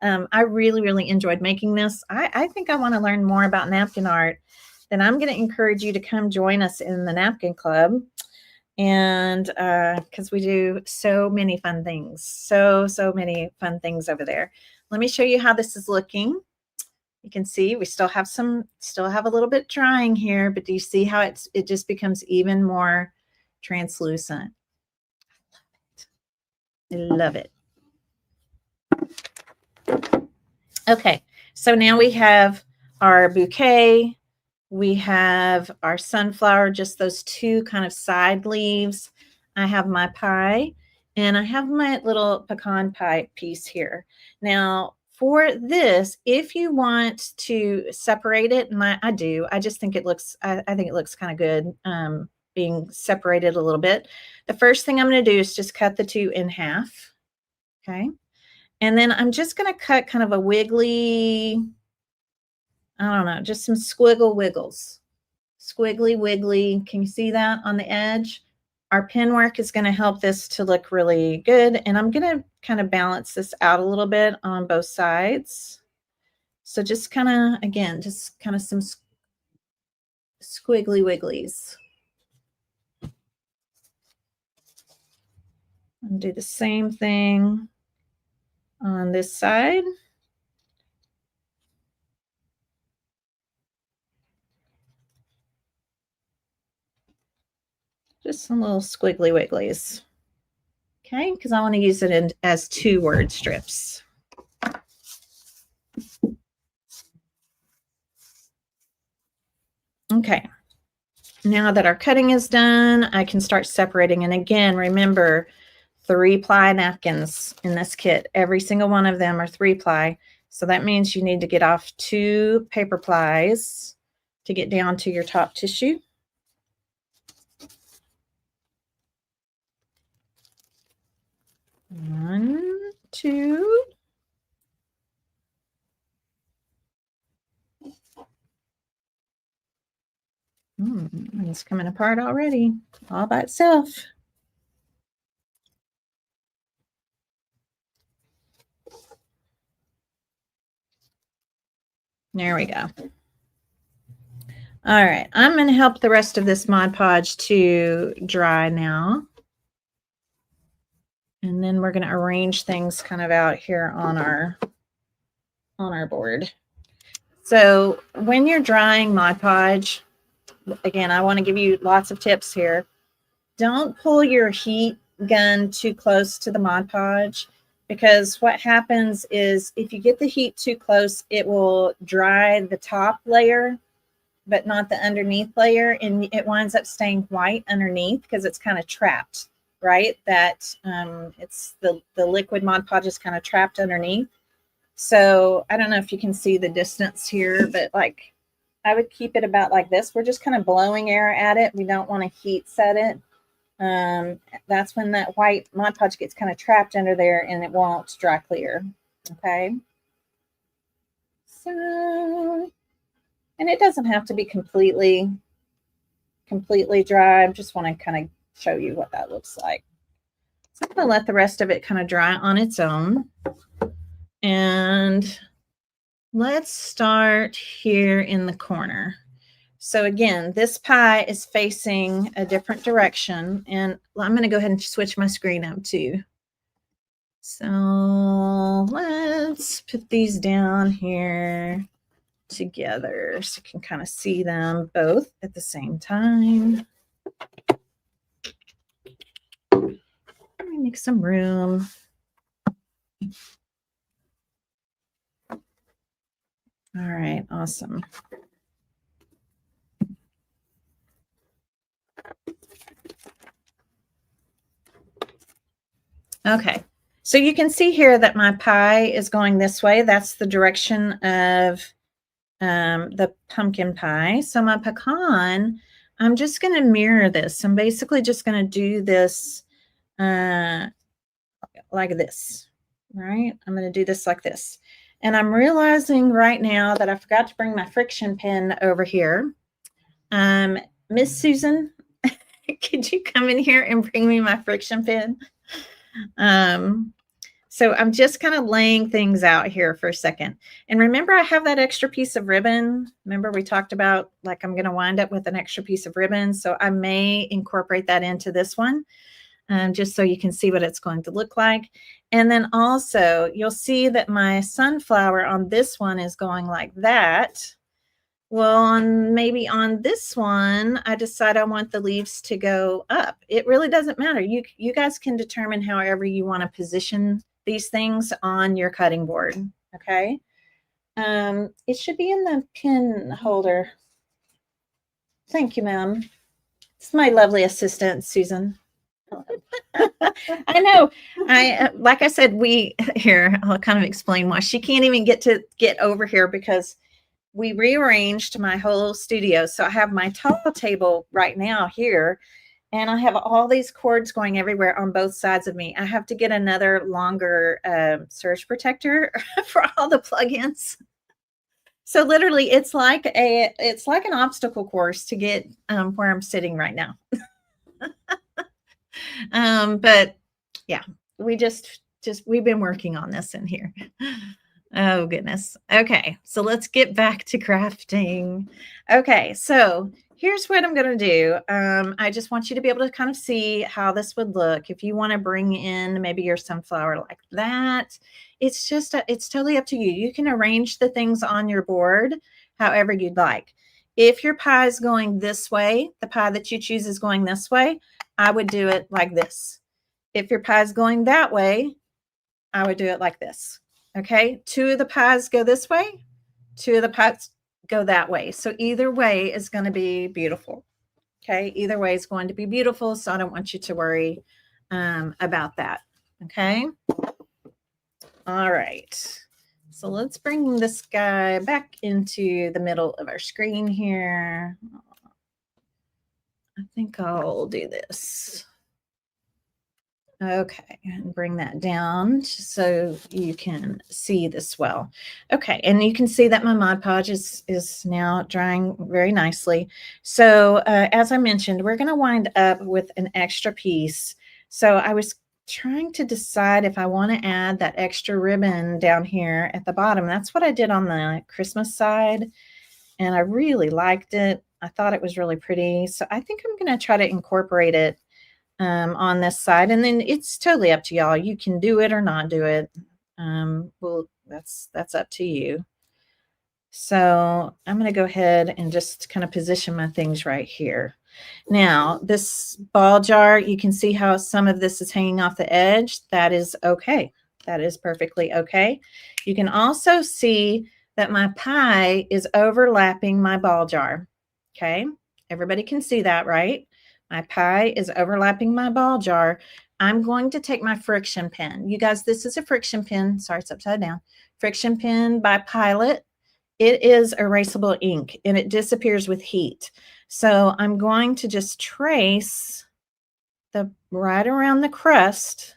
I really, really enjoyed making this. I think I want to learn more about napkin art. Then I'm going to encourage you to come join us in the Napkin Club. And because we do so many fun things, so many fun things over there. Let me show you how this is looking. You can see we still have a little bit drying here, but do you see how it just becomes even more translucent? I love it. Okay, so now we have our bouquet. We have our sunflower, just those 2 kind of side leaves. I have my pie, and I have my little pecan pie piece here. Now, for this, if you want to separate it, and I do, I just think it looks, I think it looks kind of good being separated a little bit. The first thing I'm going to do is just cut the 2 in half. Okay. And then I'm just going to cut kind of a wiggly, I don't know, just some squiggle wiggles. Squiggly wiggly. Can you see that on the edge? Our pen work is going to help this to look really good. And I'm going to kind of balance this out a little bit on both sides. So just kind of, again, just kind of some squiggly wigglies. And do the same thing on this side. Just some little squiggly wigglies. Okay, because I want to use it as 2-word strips. Okay, now that our cutting is done, I can start separating. And again, remember, 3-ply napkins in this kit. Every single one of them are 3-ply. So that means you need to get off 2 paper plies to get down to your top tissue. One, two. It's coming apart already, all by itself. There we go. All right, I'm going to help the rest of this Mod Podge to dry now. And then we're going to arrange things kind of out here on our board. So when you're drying Mod Podge, again, I want to give you lots of tips here. Don't pull your heat gun too close to the Mod Podge, because what happens is if you get the heat too close, it will dry the top layer, but not the underneath layer, and it winds up staying white underneath because it's kind of trapped, right? That it's the liquid Mod Podge is kind of trapped underneath. So I don't know if you can see the distance here, but like I would keep it about like this. We're just kind of blowing air at it. We don't want to heat set it. That's when that white Mod Podge gets kind of trapped under there and it won't dry clear. Okay. So, and it doesn't have to be completely dry. I just want to kind of show you what that looks like. So I'm going to let the rest of it kind of dry on its own. And let's start here in the corner. So again, this pie is facing a different direction, and I'm going to go ahead and switch my screen up too. So let's put these down here together so you can kind of see them both at the same time. Let me make some room. All right, awesome. Okay, so you can see here that my pie is going this way. That's the direction of the pumpkin pie. So my pecan, I'm just going to mirror this. I'm basically just going to do this like this, right? I'm going to do this like this. And I'm realizing right now that I forgot to bring my friction pin over here. Miss Susan, could you come in here and bring me my friction pin? So I'm just kind of laying things out here for a second. And remember, I have that extra piece of ribbon. Remember we talked about, like, I'm going to wind up with an extra piece of ribbon. So I may incorporate that into this one, just so you can see what it's going to look like. And then also you'll see that my sunflower on this one is going like that. Well, maybe on this one, I decide I want the leaves to go up. It really doesn't matter. You guys can determine however you want to position these things on your cutting board. Okay. It should be in the pin holder. Thank you, ma'am. It's my lovely assistant, Susan. I know. Like I said, I'll kind of explain why she can't even get over here, because we rearranged my whole studio. So I have my tall table right now here, and I have all these cords going everywhere on both sides of me. I have to get another longer surge protector for all the plugins. So literally it's like an obstacle course to get where I'm sitting right now. But yeah, we've been working on this in here. Oh, goodness. Okay, so let's get back to crafting. Okay, so here's what I'm going to do. I just want you to be able to kind of see how this would look. If you want to bring in maybe your sunflower like that, it's just, it's totally up to you. You can arrange the things on your board however you'd like. If your pie is going this way, the pie that you choose is going this way, I would do it like this. If your pie is going that way, I would do it like this. Okay, two of the pies go this way, two of the pies go that way. So either way is going to be beautiful. Okay, either way is going to be beautiful. So I don't want you to worry about that. Okay, all right. So let's bring this guy back into the middle of our screen here. I think I'll do this. Okay, and bring that down so you can see this well. Okay, and you can see that my Mod Podge is now drying very nicely. So as I mentioned, we're going to wind up with an extra piece. So I was trying to decide if I want to add that extra ribbon down here at the bottom. That's what I did on the Christmas side, and I really liked it. I thought it was really pretty. So I think I'm going to try to incorporate it on this side, and then it's totally up to y'all. You can do it or not do it. Well, that's up to you. So I'm going to go ahead and just kind of position my things right here. Now, this ball jar, you can see how some of this is hanging off the edge. That is okay. That is perfectly okay. You can also see that my pie is overlapping my ball jar. Okay, everybody can see that, right? My pie is overlapping my ball jar. I'm going to take my friction pen. You guys, this is a friction pen. Sorry, it's upside down. Friction pen by Pilot. It is erasable ink and it disappears with heat. So I'm going to just trace the right around the crust,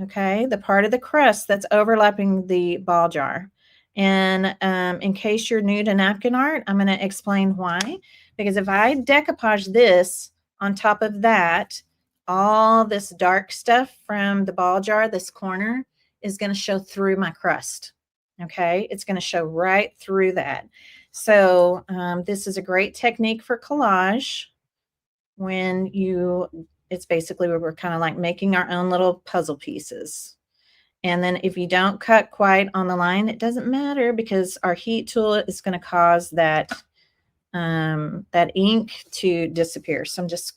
okay, the part of the crust that's overlapping the ball jar. And in case you're new to napkin art, I'm going to explain why. Because if I decoupage this on top of that, all this dark stuff from the ball jar, this corner, is going to show through my crust. Okay, it's going to show right through that. So this is a great technique for collage when it's basically where we're kind of like making our own little puzzle pieces. And then if you don't cut quite on the line, it doesn't matter because our heat tool is going to cause that that ink to disappear. So I'm just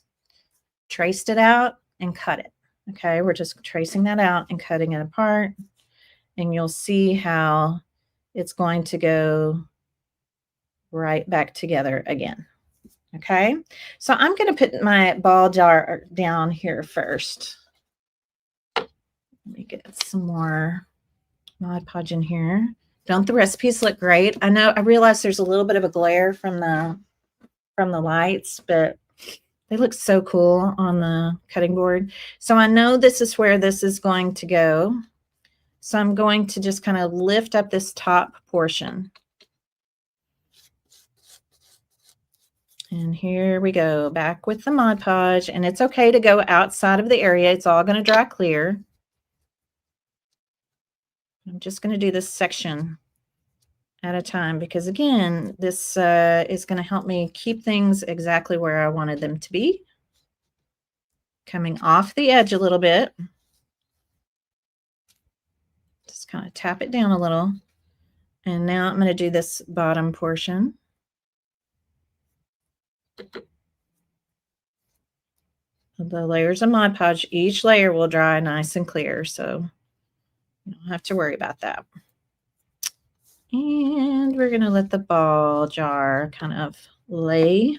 traced it out and cut it. Okay, we're just tracing that out and cutting it apart. And you'll see how it's going to go right back together again. Okay, so I'm going to put my ball jar down here first. Let me get some more Mod Podge in here. Don't the recipes look great? I know, I realize there's a little bit of a glare from the lights, but they look so cool on the cutting board. So I know this is where this is going to go. So I'm going to just kind of lift up this top portion. And here we go, back with the Mod Podge. And it's okay to go outside of the area. It's all going to dry clear. I'm just going to do this section at a time because, again, this is going to help me keep things exactly where I wanted them to be. Coming off the edge a little bit. Just kind of tap it down a little. And now I'm going to do this bottom portion. The layers of Mod Podge, each layer will dry nice and clear, so you don't have to worry about that. And we're going to let the ball jar kind of lay.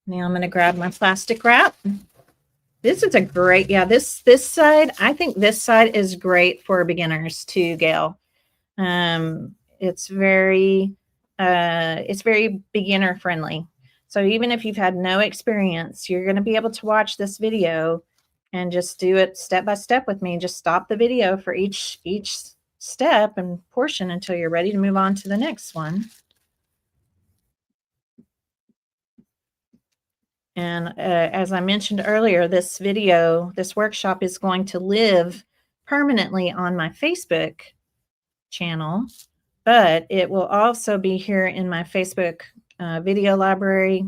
Now I'm going to grab my plastic wrap. This is a great, yeah, this side, I think this side is great for beginners too, Gail. It's very beginner friendly. So even if you've had no experience, you're going to be able to watch this video and just do it step by step with me. Just stop the video for each step and portion until you're ready to move on to the next one. And as I mentioned earlier, this workshop is going to live permanently on my Facebook channel, but it will also be here in my Facebook video library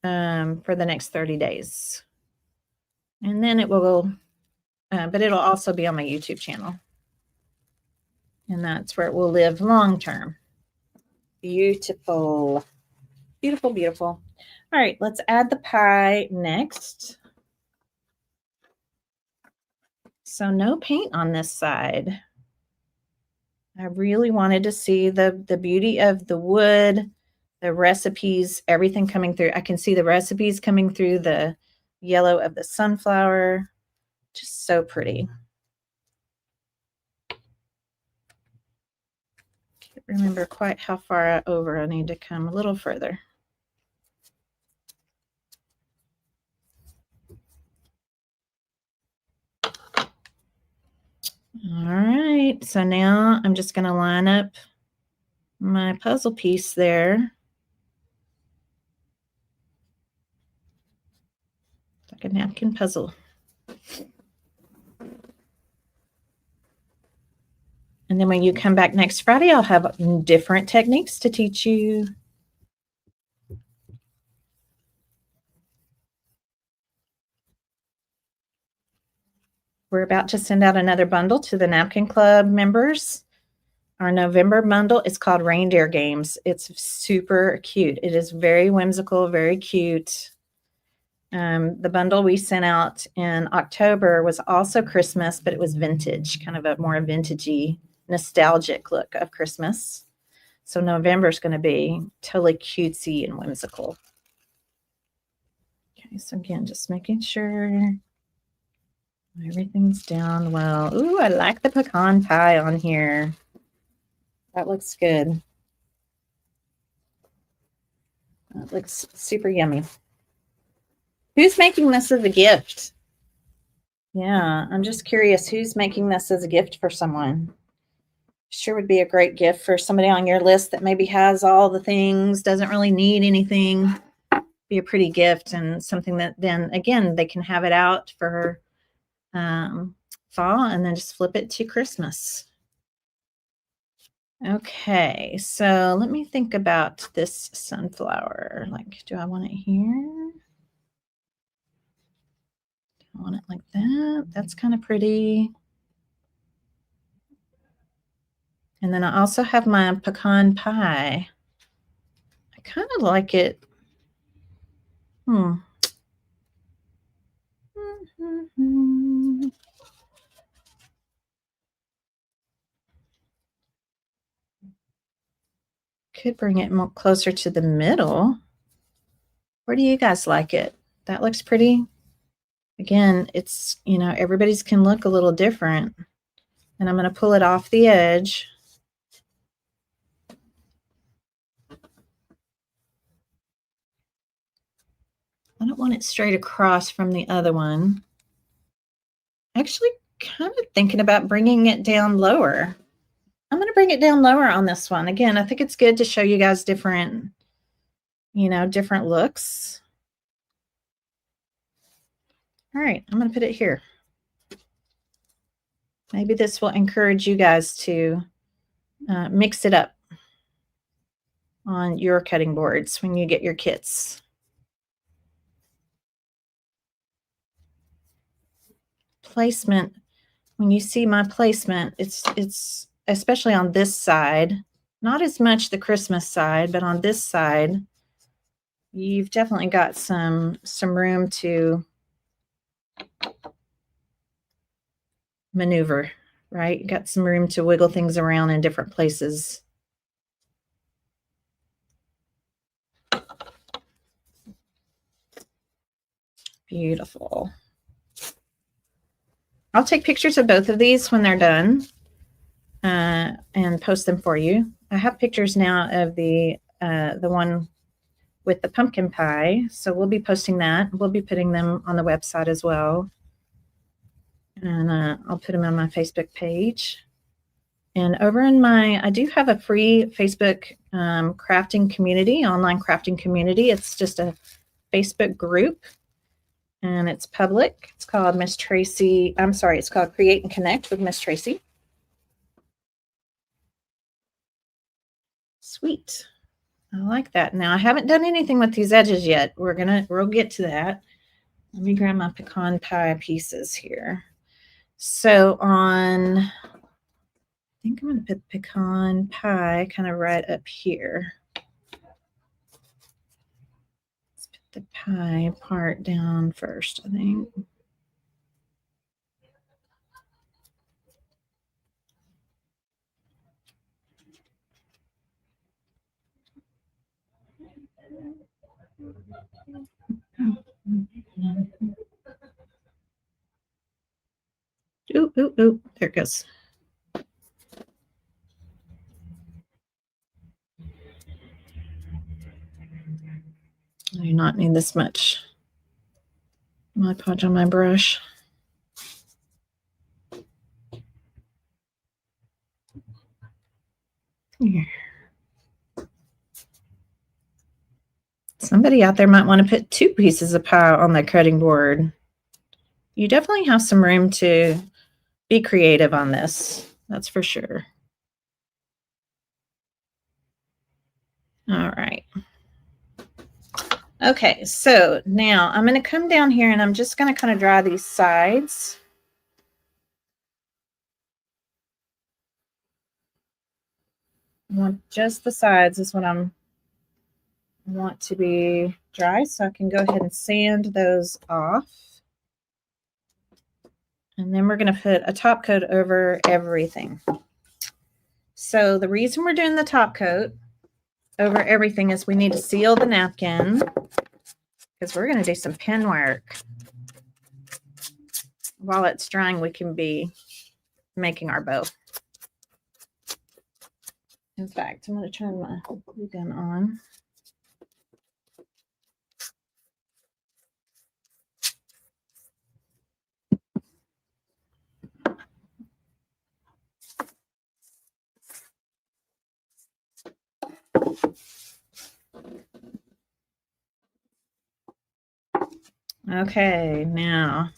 for the next 30 days. And then it will, but it'll also be on my YouTube channel. And that's where it will live long term. Beautiful. Beautiful, beautiful. All right, let's add the pie next. So no paint on this side. I really wanted to see the beauty of the wood, the recipes, everything coming through. I can see the recipes coming through the yellow of the sunflower. Just so pretty. Can't remember quite how far over I need to come. A little further. All right, so now I'm just going to line up my puzzle piece there. Like a napkin puzzle. And then when you come back next Friday, I'll have different techniques to teach you. We're about to send out another bundle to the Napkin Club members. Our November bundle is called Reindeer Games. It's super cute. It is very whimsical, very cute. The bundle we sent out in October was also Christmas, but it was vintage, kind of a more vintagey, nostalgic look of Christmas. So November is going to be totally cutesy and whimsical. Okay, so again, just making sure everything's down well. Ooh, I like the pecan pie on here. That looks good. That looks super yummy. Who's making this as a gift? Yeah, I'm just curious who's making this as a gift for someone. Sure would be a great gift for somebody on your list that maybe has all the things, doesn't really need anything. Be a pretty gift and something that then, again, they can have it out for fall and then just flip it to Christmas. Okay, so let me think about this sunflower. Like, do I want it here? I want it like that. That's kind of pretty. And then I also have my pecan pie. I kind of like it. Could bring it more closer to the middle. Where do you guys like it? That looks pretty. Again, it's, everybody's can look a little different. And I'm going to pull it off the edge. I don't want it straight across from the other one. Actually, kind of thinking about bringing it down lower. I'm going to bring it down lower on this one. Again, I think it's good to show you guys different, different looks. All right, I'm going to put it here. Maybe this will encourage you guys to mix it up on your cutting boards when you get your kits. Placement. When you see my placement, it's especially on this side, not as much the Christmas side, but on this side, you've definitely got some room to maneuver, right? You got some room to wiggle things around in different places. Beautiful. I'll take pictures of both of these when they're done and post them for you. I have pictures now of the one with the pumpkin pie, so we'll be posting that. We'll be putting them on the website as well. And I'll put them on my Facebook page. And over in I do have a free Facebook crafting community, online crafting community. It's just a Facebook group. and it's public. It's called Miss Tracy. I'm sorry, it's called Create and Connect with Miss Tracy. Sweet. I like that. Now I haven't done anything with these edges yet. We'll get to that. Let me grab my pecan pie pieces here. So I think I'm going to put pecan pie kind of right up here. Let's put the pie part down first, I think. Ooh, ooh, ooh, there it goes. I do not need this much Mod Podge on my brush. Here. Somebody out there might want to put 2 pieces of pie on their cutting board. You definitely have some room to be creative on this. That's for sure. All right. Okay, so now I'm going to come down here and I'm just going to kind of draw these sides. I want just the sides is what I want to be dry, so I can go ahead and sand those off. And then we're going to put a top coat over everything. So the reason we're doing the top coat over everything is we need to seal the napkin because we're going to do some pin work. While it's drying, we can be making our bow. In fact, I'm going to turn my glue gun on. Okay, now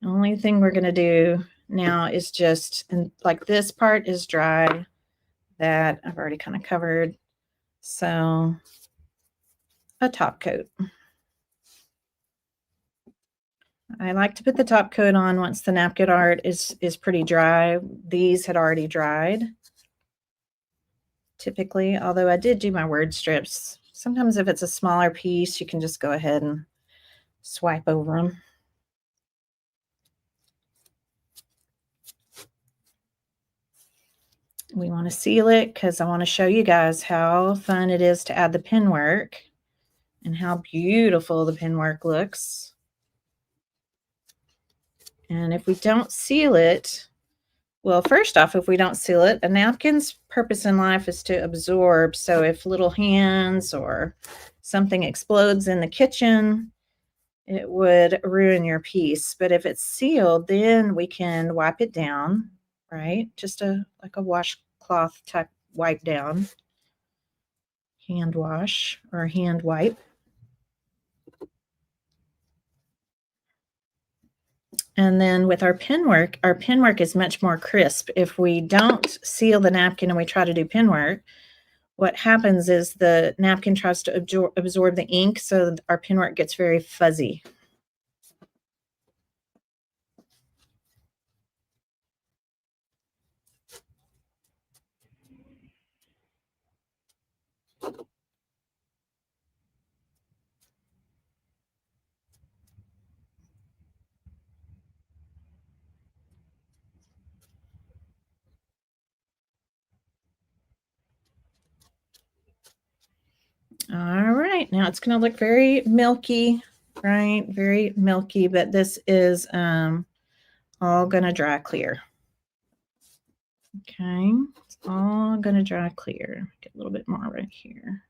the only thing we're going to do now is just, and like this part is dry, that I've already kind of covered. So a top coat. I like to put the top coat on once the napkin art is pretty dry. These had already dried typically, although I did do my word strips. Sometimes if it's a smaller piece, you can just go ahead and swipe over them. We want to seal it because I want to show you guys how fun it is to add the pin work and how beautiful the pin work looks. And if we don't seal it, well, first off, if we don't seal it, a napkin's purpose in life is to absorb. So if little hands or something explodes in the kitchen, it would ruin your piece. But if it's sealed, then we can wipe it down, right? Just like a washcloth type wipe down, hand wash or hand wipe. And then with our pin work is much more crisp. If we don't seal the napkin and we try to do pin work, what happens is the napkin tries to absorb the ink, so our pin work gets very fuzzy. All right, now it's going to look very milky, right? Very milky, but this is all going to dry clear. Okay, it's all going to dry clear. Get a little bit more right here.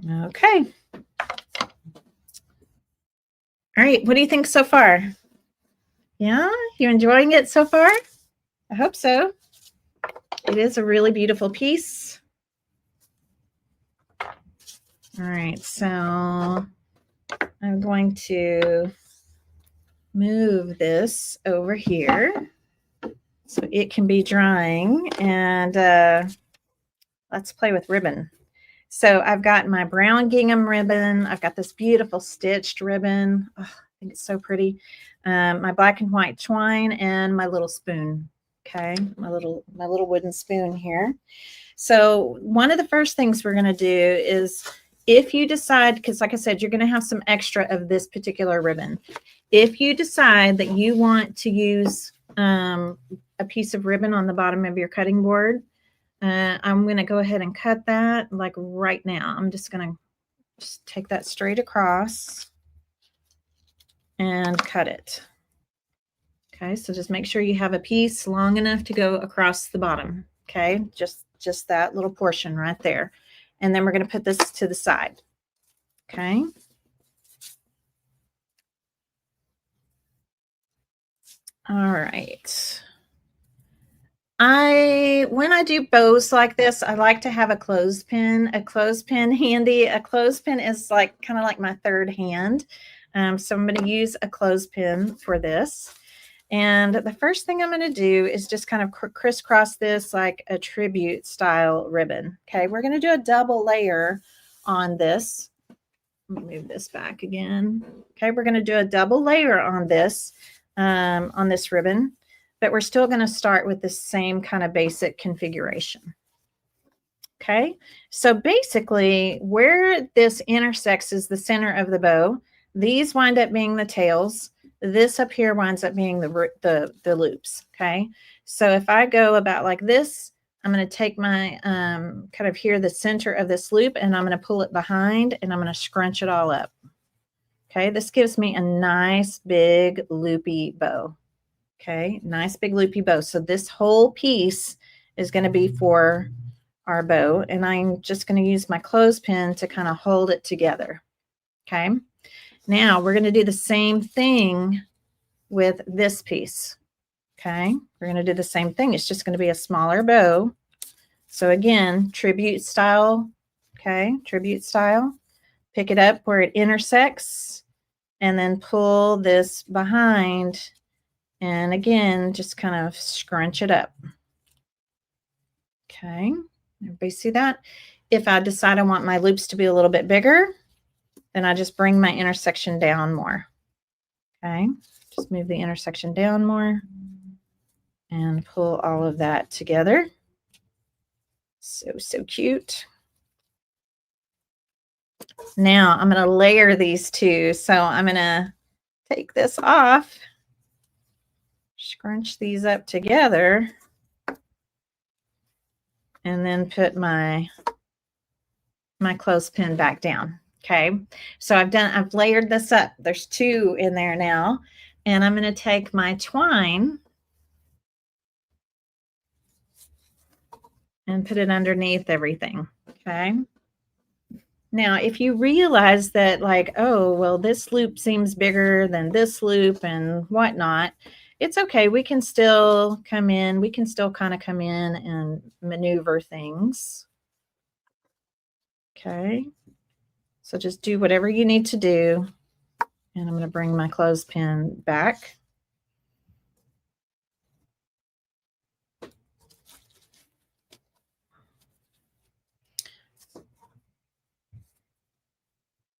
Okay. All right, what do you think so far? Yeah, you enjoying it so far? I hope so. It is a really beautiful piece. All right, so I'm going to move this over here so it can be drying, and let's play with ribbon. So I've got my brown gingham ribbon. I've got this beautiful stitched ribbon. Oh, I think it's so pretty. My black and white twine and my little spoon. Okay, my little wooden spoon here. So one of the first things we're going to do is, if you decide, because like I said, you're going to have some extra of this particular ribbon. If you decide that you want to use a piece of ribbon on the bottom of your cutting board, I'm going to go ahead and cut that like right now. I'm just going to just take that straight across and cut it. Okay, so just make sure you have a piece long enough to go across the bottom. Okay, just that little portion right there. And then we're going to put this to the side. Okay. All right. When I do bows like this, I like to have a clothespin handy. A clothespin is like kind of like my third hand. So I'm going to use a clothespin for this. And the first thing I'm going to do is just kind of crisscross this like a tribute style ribbon. Okay, we're going to do a double layer on this. Move this back again. Okay, we're going to do a double layer on this ribbon, but we're still going to start with the same kind of basic configuration. Okay, so basically where this intersects is the center of the bow. These wind up being the tails. This up here winds up being the loops. Okay, so if I go about like this, I'm going to take my kind of here, the center of this loop, and I'm going to pull it behind, and I'm going to scrunch it all up. Okay, this gives me a nice big loopy bow. Okay, nice big loopy bow. So this whole piece is going to be for our bow, and I'm just going to use my clothespin to kind of hold it together. Okay, now we're going to do the same thing with this piece. Okay, we're going to do the same thing. It's just going to be a smaller bow. So again, tribute style. Okay, tribute style. Pick it up where it intersects and then pull this behind, and again, just kind of scrunch it up. Okay, everybody see that? If I decide I want my loops to be a little bit bigger, then I just bring my intersection down more. Okay, just move the intersection down more and pull all of that together. So cute. Now I'm going to layer these two. So I'm going to take this off, scrunch these up together, and then put my clothespin back down. Okay, so I've layered this up. There's two in there now, and I'm going to take my twine and put it underneath everything. Okay, now if you realize that, like, oh well, this loop seems bigger than this loop and whatnot, it's okay. We can still come in. We can still kind of come in and maneuver things. Okay, so just do whatever you need to do. And I'm going to bring my clothespin back.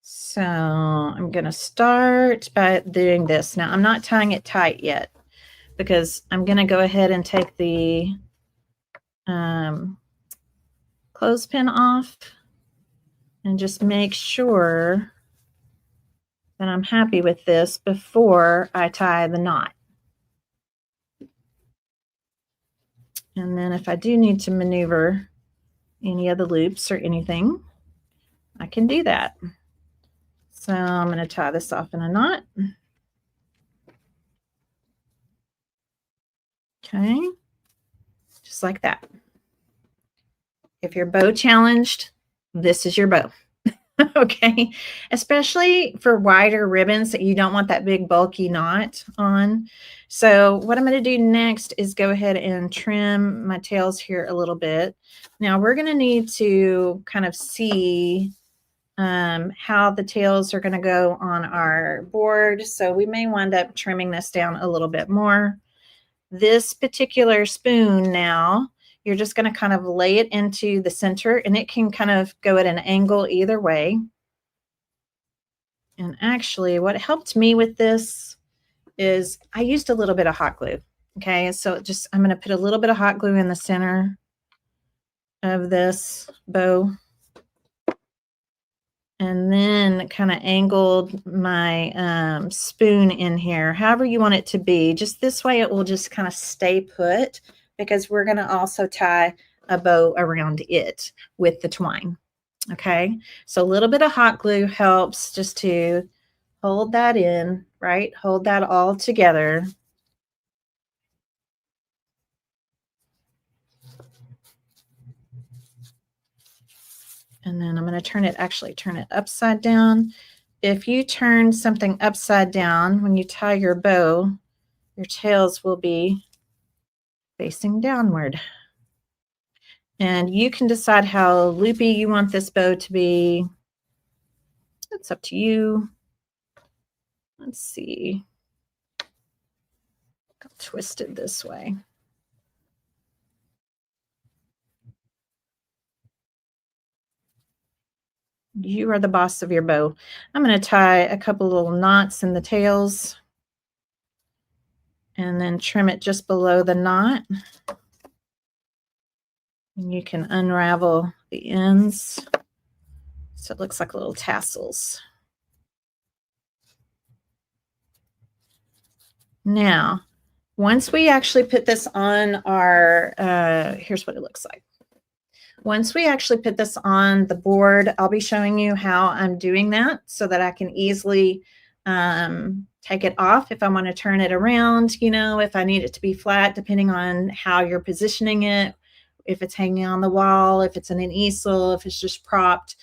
So I'm going to start by doing this. Now I'm not tying it tight yet because I'm going to go ahead and take the clothespin off and just make sure that I'm happy with this before I tie the knot. And then if I do need to maneuver any of the loops or anything, I can do that. So I'm going to tie this off in a knot. Okay, just like that. If you're bow challenged, this is your bow. Okay, especially for wider ribbons that you don't want that big bulky knot on. So what I'm going to do next is go ahead and trim my tails here a little bit. Now we're going to need to kind of see how the tails are going to go on our board. So we may wind up trimming this down a little bit more. This particular spoon now, you're just going to kind of lay it into the center, and it can kind of go at an angle either way. And actually, what helped me with this is I used a little bit of hot glue. Okay, so I'm going to put a little bit of hot glue in the center of this bow, and then kind of angled my spoon in here, however you want it to be. Just this way it will just kind of stay put, because we're going to also tie a bow around it with the twine. Okay, so a little bit of hot glue helps just to hold that in, right? Hold that all together. And then I'm going to actually turn it upside down. If you turn something upside down, when you tie your bow, your tails will be facing downward. And you can decide how loopy you want this bow to be. It's up to you. Let's see. I'll twist it this way. You are the boss of your bow. I'm going to tie a couple little knots in the tails and then trim it just below the knot. And you can unravel the ends so it looks like little tassels. Now, once we actually put this on our, here's what it looks like. Once we actually put this on the board, I'll be showing you how I'm doing that so that I can easily take it off if I want to turn it around, you know, if I need it to be flat, depending on how you're positioning it, if it's hanging on the wall, if it's in an easel, if it's just propped.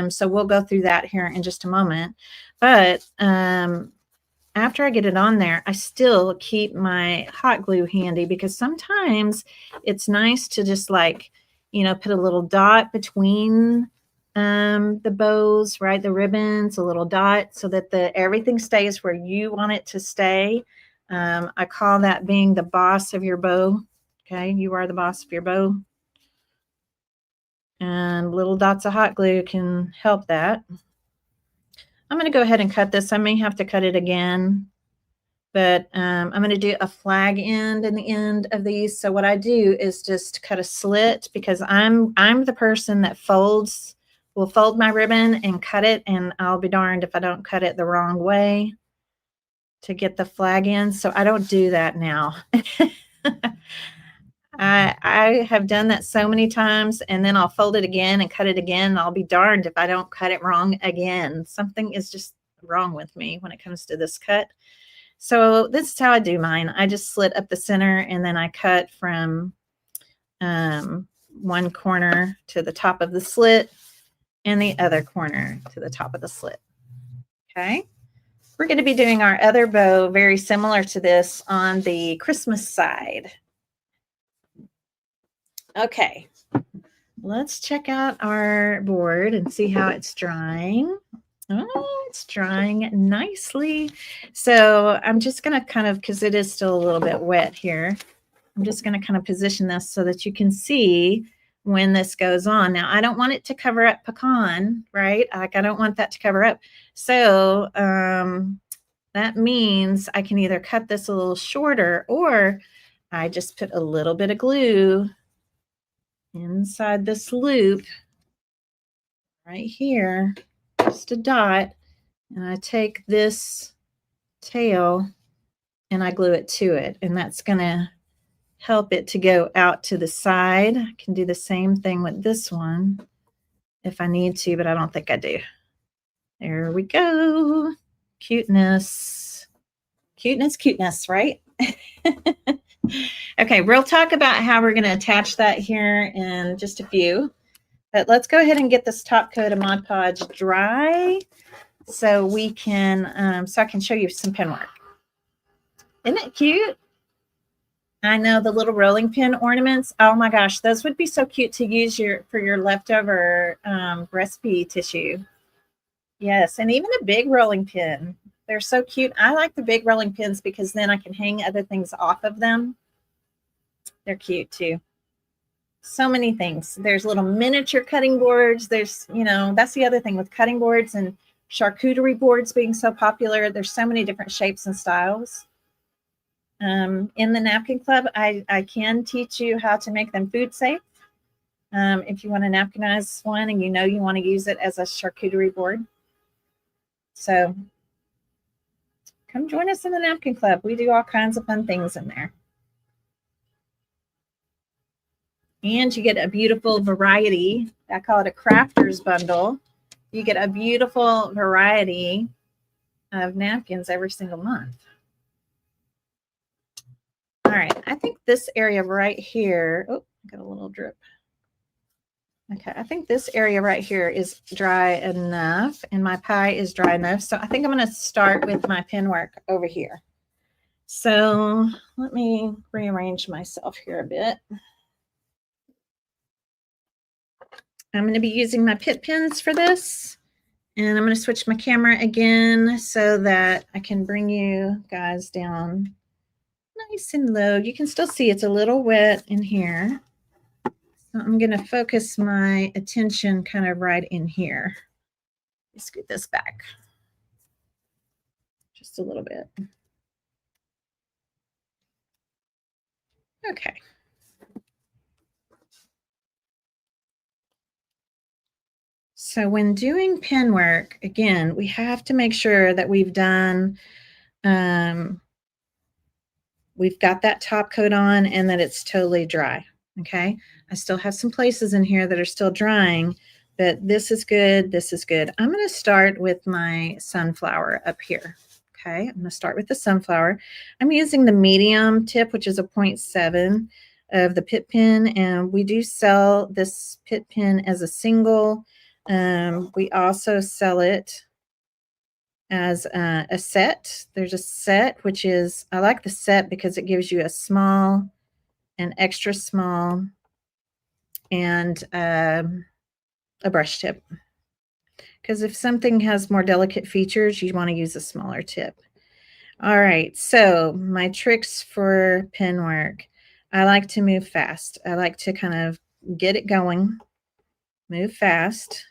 So we'll go through that here in just a moment. But after I get it on there, I still keep my hot glue handy, because sometimes it's nice to just like, you know, put a little dot between the bows, right? The ribbons, a little dot, so that everything stays where you want it to stay. I call that being the boss of your bow. Okay, you are the boss of your bow. And little dots of hot glue can help that. I'm going to go ahead and cut this. I may have to cut it again, but I'm going to do a flag end in the end of these. So what I do is just cut a slit, because I'm the person that will fold my ribbon and cut it, and I'll be darned if I don't cut it the wrong way to get the flag in. So I don't do that now. I have done that so many times, and then I'll fold it again and cut it again. And I'll be darned if I don't cut it wrong again. Something is just wrong with me when it comes to this cut. So this is how I do mine. I just slit up the center, and then I cut from one corner to the top of the slit and the other corner to the top of the slit. Okay. We're going to be doing our other bow very similar to this on the Christmas side. Okay. Let's check out our board and see how it's drying. Oh, it's drying nicely. So I'm just going to kind of, because it is still a little bit wet here, I'm just going to kind of position this so that you can see when this goes on. Now, I don't want it to cover up pecan, right? Like, I don't want that to cover up. So that means I can either cut this a little shorter, or I just put a little bit of glue inside this loop right here, just a dot, and I take this tail and I glue it to it, and that's going to help it to go out to the side. I can do the same thing with this one if I need to, but I don't think I do. There we go. Cuteness, cuteness, cuteness, right? Okay, we'll talk about how we're going to attach that here in just a few. But let's go ahead and get this top coat of Mod Podge dry so we can, so I can show you some pin work. Isn't it cute? I know, the little rolling pin ornaments. Oh my gosh, those would be so cute to use for your leftover recipe tissue. Yes, and even a big rolling pin. They're so cute. I like the big rolling pins because then I can hang other things off of them. They're cute too. So many things. There's little miniature cutting boards. There's, that's the other thing with cutting boards and charcuterie boards being so popular. There's so many different shapes and styles. In the napkin club, I can teach you how to make them food safe. If you want to napkinize one and you want to use it as a charcuterie board. So come join us in the napkin club. We do all kinds of fun things in there. And you get a beautiful variety. I call it a crafter's bundle. You get a beautiful variety of napkins every single month. All right, I think this area right here, oh, got a little drip. Okay, I think this area right here is dry enough, and my pie is dry enough. So I think I'm going to start with my pin work over here. So let me rearrange myself here a bit. I'm going to be using my pit pins for this. And I'm going to switch my camera again so that I can bring you guys down nice and low. You can still see it's a little wet in here. So I'm going to focus my attention kind of right in here. Let's scoot this back just a little bit. Okay. So when doing pin work, again, we have to make sure that we've got that top coat on and that it's totally dry. Okay. I still have some places in here that are still drying, but this is good. This is good. I'm going to start with my sunflower up here. Okay. I'm going to start with the sunflower. I'm using the medium tip, which is a 0.7 of the pit pin. And we do sell this pit pin as a single. We also sell it as a set. There's a set, which is, I like the set because it gives you a small, an extra small, and a brush tip. Because if something has more delicate features, you want to use a smaller tip. All right, so my tricks for pin work. I like to move fast. I like to kind of get it going, move fast,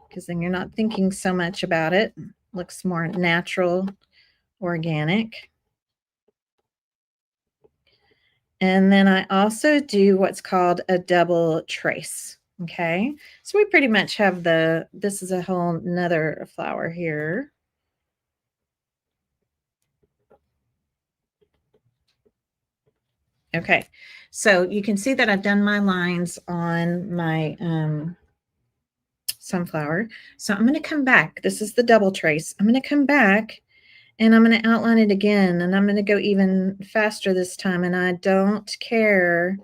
because then you're not thinking so much about it. Looks more natural, organic. And then I also do what's called a double trace. Okay, so we pretty much have this is a whole nother flower here. Okay, so you can see that I've done my lines on my sunflower. So I'm going to come back. This is the double trace. I'm going to come back and I'm going to outline it again, and I'm going to go even faster this time. And I don't care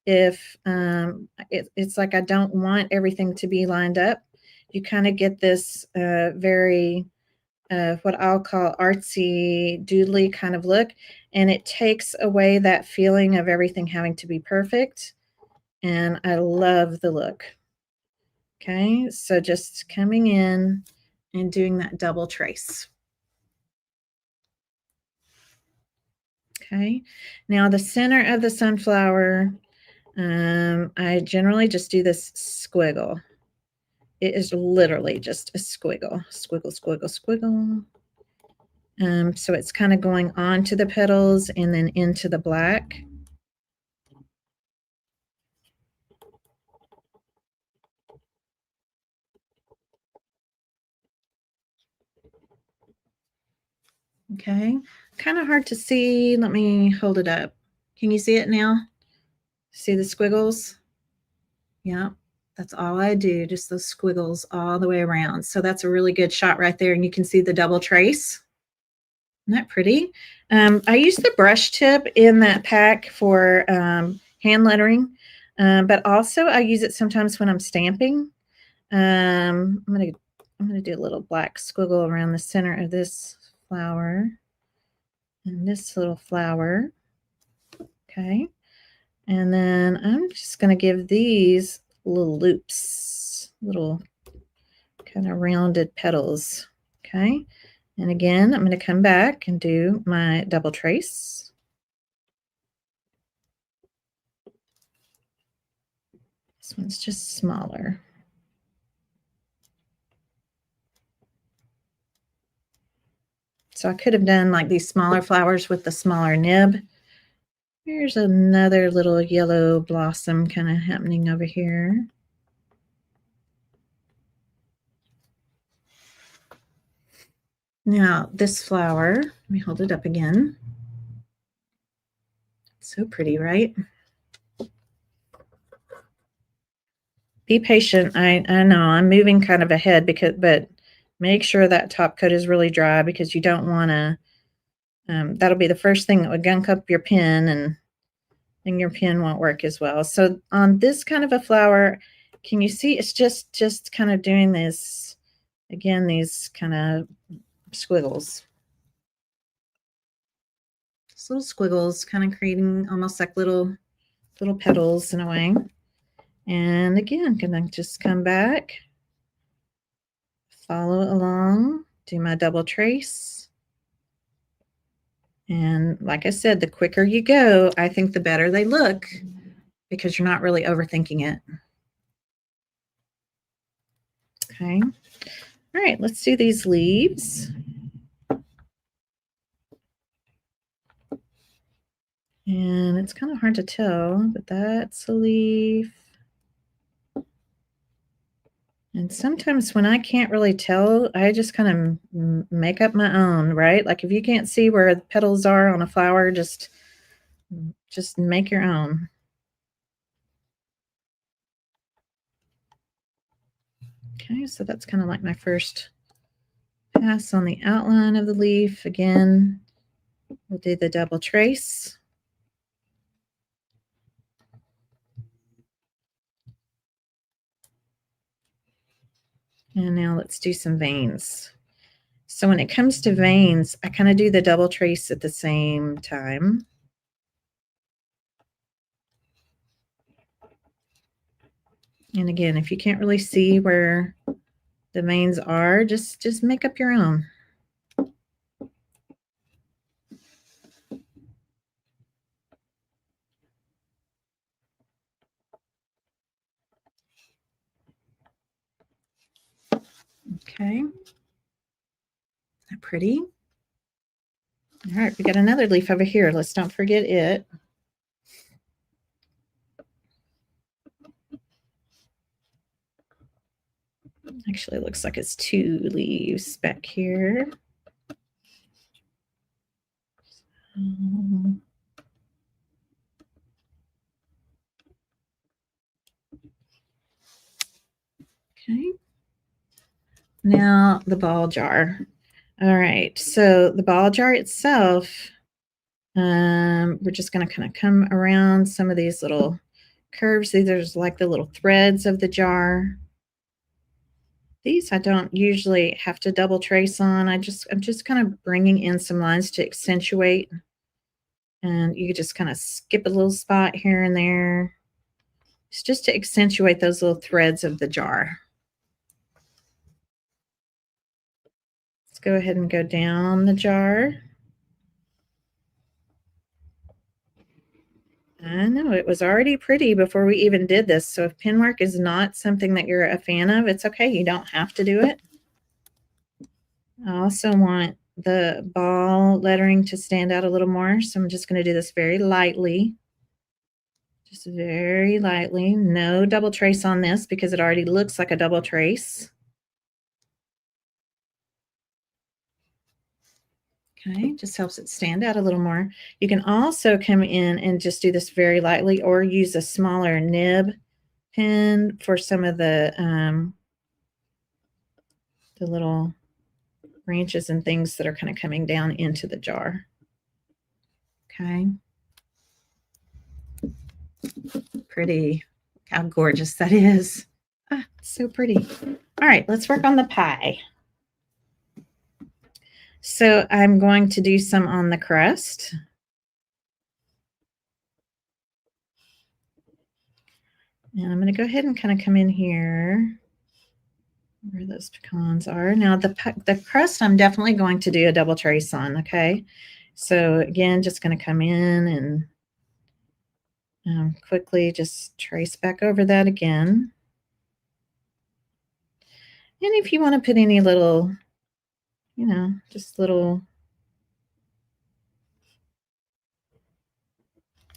if it's like I don't want everything to be lined up. You kind of get this very what I'll call artsy doodly kind of look, and it takes away that feeling of everything having to be perfect, and I love the look. Okay, so just coming in and doing that double trace. Okay, now the center of the sunflower, I generally just do this squiggle. It is literally just a squiggle, squiggle, squiggle, squiggle. So it's kind of going onto the petals and then into the black. Okay, kind of hard to see. Let me hold it up. Can you see it now? See the squiggles? Yeah, that's all I do, just those squiggles all the way around. So that's a really good shot right there. And you can see the double trace. Isn't that pretty? I use the brush tip in that pack for hand lettering, but also I use it sometimes when I'm stamping. I'm gonna do a little black squiggle around the center of this flower and this little flower. Okay, and then I'm just gonna give these little loops, little. kind of rounded petals. Okay. And again, I'm going to come back and do my double trace. This one's just smaller. So I could have done like these smaller flowers with the smaller nib. Here's another little yellow blossom kind of happening over here. Now this flower, let me hold it up again. So pretty, right? Be patient. I know I'm moving kind of ahead but make sure that top coat is really dry because you don't want to, that'll be the first thing that would gunk up your pen and your pen won't work as well. So on this kind of a flower, can you see it's just kind of doing this, again, these kind of squiggles. Just little squiggles, kind of creating almost like little petals in a way. And again, gonna just come back, follow along, do my double trace. And like I said, the quicker you go, I think the better they look because you're not really overthinking it. Okay. All right, let's do these leaves. And it's kind of hard to tell, but that's a leaf. And sometimes when I can't really tell, I just kind of make up my own, right? Like if you can't see where the petals are on a flower, just make your own. Okay, so that's kind of like my first pass on the outline of the leaf. Again, we'll do the double trace. And now let's do some veins. So when it comes to veins, I kind of do the double trace at the same time. And again, if you can't really see where the veins are, just make up your own. Okay. Isn't that pretty? All right, we got another leaf over here. Let's don't forget it. Actually, it looks like it's 2 leaves back here. Okay. Now the ball jar. All right, so the ball jar itself, we're just going to kind of come around some of these little curves. These are like the little threads of the jar. These I don't usually have to double trace on. I'm just kind of bringing in some lines to accentuate. And you could just kind of skip a little spot here and there. It's just to accentuate those little threads of the jar. Let's go ahead and go down the jar. I know it was already pretty before we even did this. So if pen work is not something that you're a fan of, it's okay. You don't have to do it. I also want the ball lettering to stand out a little more. So I'm just going to do this very lightly. Just very lightly. No double trace on this because it already looks like a double trace. Okay, just helps it stand out a little more. You can also come in and just do this very lightly or use a smaller nib pen for some of the little branches and things that are kind of coming down into the jar. Okay. Pretty. How gorgeous that is. Ah, so pretty. All right, let's work on the pie. So I'm going to do some on the crust. And I'm going to go ahead and kind of come in here where those pecans are. Now the crust I'm definitely going to do a double trace on, okay? So again, just going to come in and quickly just trace back over that again. And if you want to put any little, just little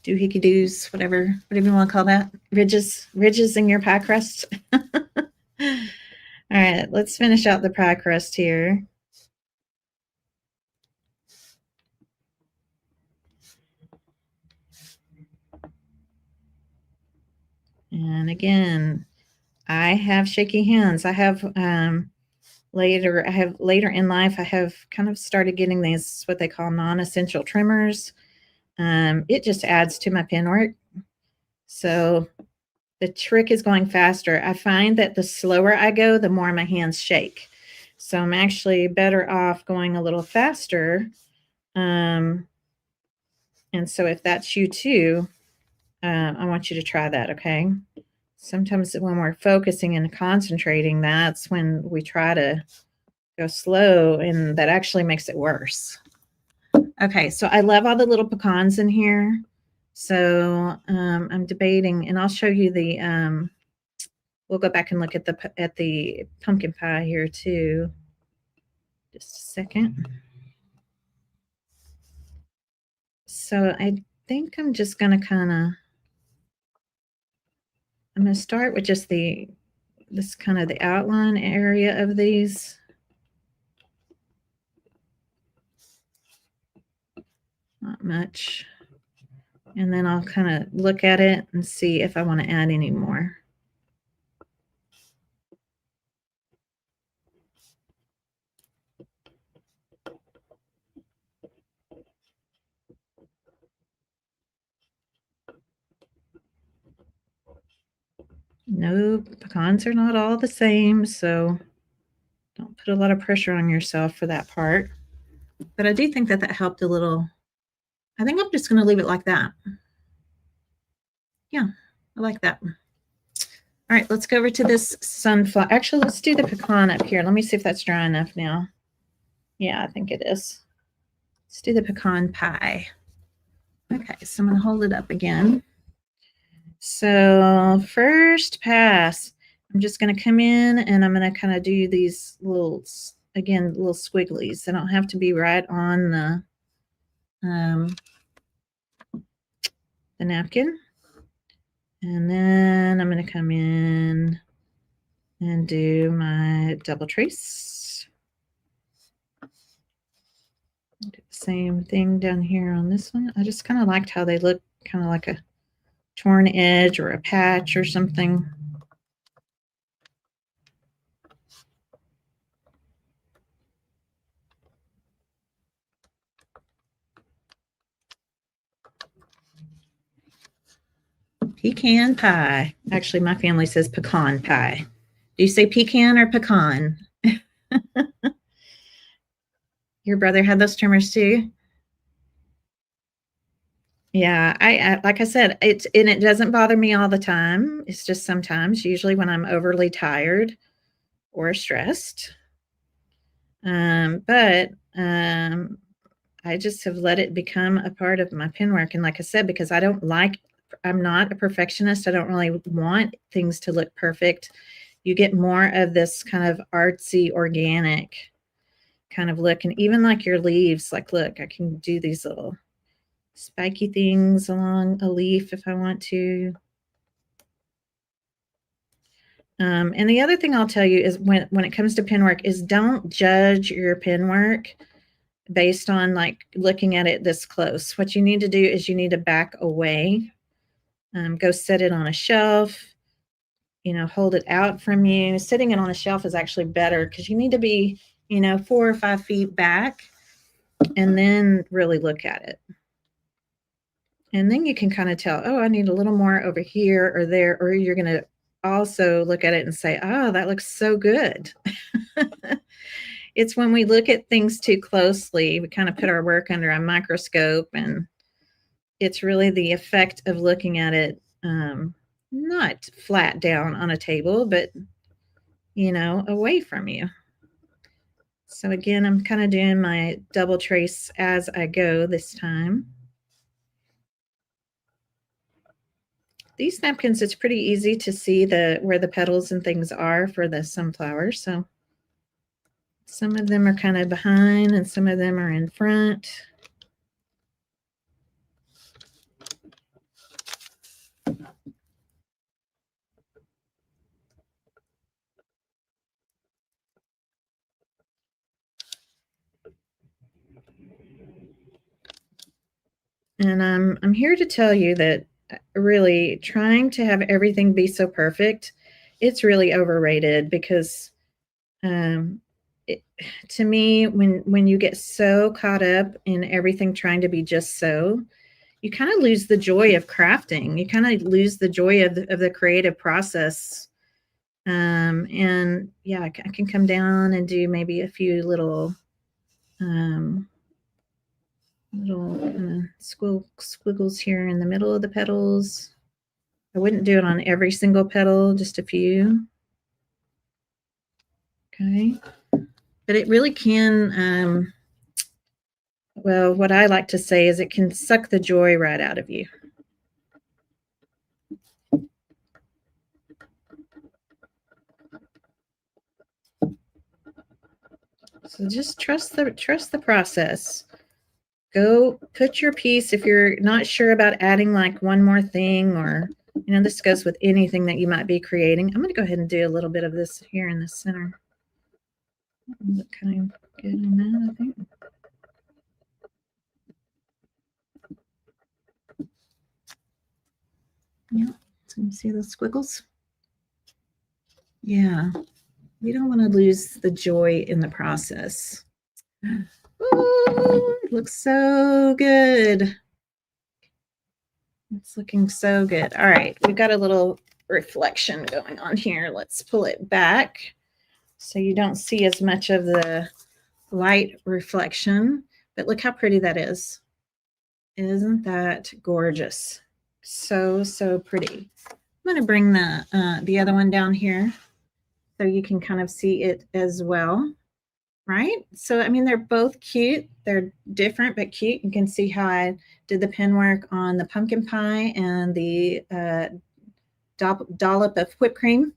doohickey doos, whatever you want to call that, ridges in your pie crust. All right, let's finish out the pie crust here. And again, I have shaky hands. I have later in life, I have kind of started getting these, what they call non-essential trimmers. It just adds to my pen work. So the trick is going faster. I find that the slower I go, the more my hands shake. So I'm actually better off going a little faster. And so if that's you too, I want you to try that, okay? Sometimes when we're focusing and concentrating, that's when we try to go slow, and that actually makes it worse. Okay, so I love all the little pecans in here. So I'm debating, and I'll show you the, we'll go back and look at the pumpkin pie here too. Just a second. So I think I'm just going to I'm going to start with just this kind of the outline area of these. Not much. And then I'll kind of look at it and see if I want to add any more. No, pecans are not all the same, so don't put a lot of pressure on yourself for that part. But I do think that helped a little. I think I'm just going to leave it like that. Yeah, I like that. All right, let's go over to this sunflower. Actually, let's do the pecan up here. Let me see if that's dry enough now. Yeah, I think it is. Let's do the pecan pie. Okay, so I'm going to hold it up again. So first pass, I'm just going to come in and I'm going to kind of do these little squigglies. They don't have to be right on the napkin. And then I'm going to come in and do my double trace. Do the same thing down here on this one. I just kind of liked how they look, kind of like a torn edge or a patch or something. Pecan pie. Actually, my family says pecan pie. Do you say pecan or pecan? Your brother had those trimmers too? Yeah, I like I said, it doesn't bother me all the time. It's just sometimes, usually when I'm overly tired or stressed. But I just have let it become a part of my pen work. And like I said, because I'm not a perfectionist. I don't really want things to look perfect. You get more of this kind of artsy, organic kind of look. And even like your leaves, like, look, I can do these little spiky things along a leaf if I want to. And the other thing I'll tell you is when it comes to pen work is don't judge your pen work based on like looking at it this close. What you need to do is you need to back away, go set it on a shelf, hold it out from you. Sitting it on a shelf is actually better because you need to be, 4 or 5 feet back and then really look at it. And then you can kind of tell, oh, I need a little more over here or there, or you're going to also look at it and say, oh, that looks so good. It's when we look at things too closely, we kind of put our work under a microscope, and it's really the effect of looking at it, not flat down on a table, but, away from you. So again, I'm kind of doing my double trace as I go this time. These napkins, it's pretty easy to see where the petals and things are for the sunflower. So some of them are kind of behind and some of them are in front. And I'm here to tell you that really trying to have everything be so perfect, it's really overrated because it, to me, when you get so caught up in everything trying to be just so, you kind of lose the joy of crafting. You kind of lose the joy of the creative process. And yeah, I can come down and do maybe a few little squiggles here in the middle of the petals. I wouldn't do it on every single petal, just a few. Okay. But it really can, well, what I like to say is it can suck the joy right out of you. So just trust the process. Go put your piece if you're not sure about adding like one more thing, or this goes with anything that you might be creating. I'm going to go ahead and do a little bit of this here in the center. Look kind of good in that, I think. Yeah, so you see those squiggles? Yeah, we don't want to lose the joy in the process. Ooh, it looks so good. It's looking so good. All right, we've got a little reflection going on here. Let's pull it back so you don't see as much of the light reflection. But look how pretty that is. Isn't that gorgeous? So, so pretty. I'm going to bring the other one down here so you can kind of see it as well. Right? So, I mean, they're both cute. They're different but cute. You can see how I did the pen work on the pumpkin pie and the dollop of whipped cream.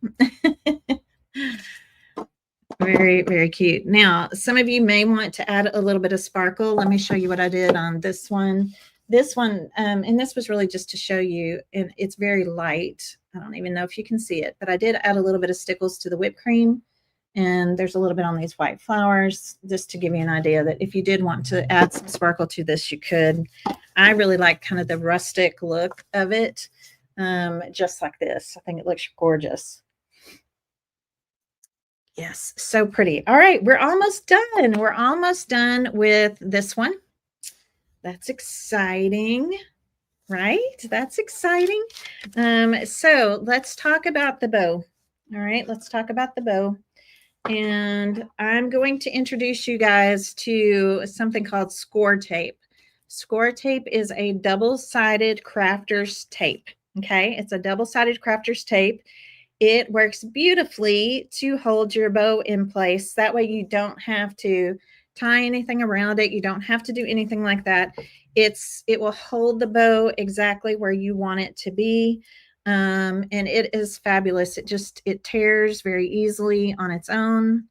Very, very cute. Now, some of you may want to add a little bit of sparkle. Let me show you what I did on this one. This one, and this was really just to show you, and it's very light. I don't even know if you can see it, but I did add a little bit of stickles to the whipped cream. And there's a little bit on these white flowers, just to give you an idea that if you did want to add some sparkle to this, you could. I really like kind of the rustic look of it, just like this. I think it looks gorgeous. Yes, so pretty. All right, we're almost done. We're almost done with this one. That's exciting, right? That's exciting. So let's talk about the bow. All right, let's talk about the bow. And I'm going to introduce you guys to something called score tape. Score tape is a double-sided crafter's tape. Okay, it's a double-sided crafter's tape. It works beautifully to hold your bow in place. That way you don't have to tie anything around it. You don't have to do anything like that. It will hold the bow exactly where you want it to be. And it is fabulous. It tears very easily on its own.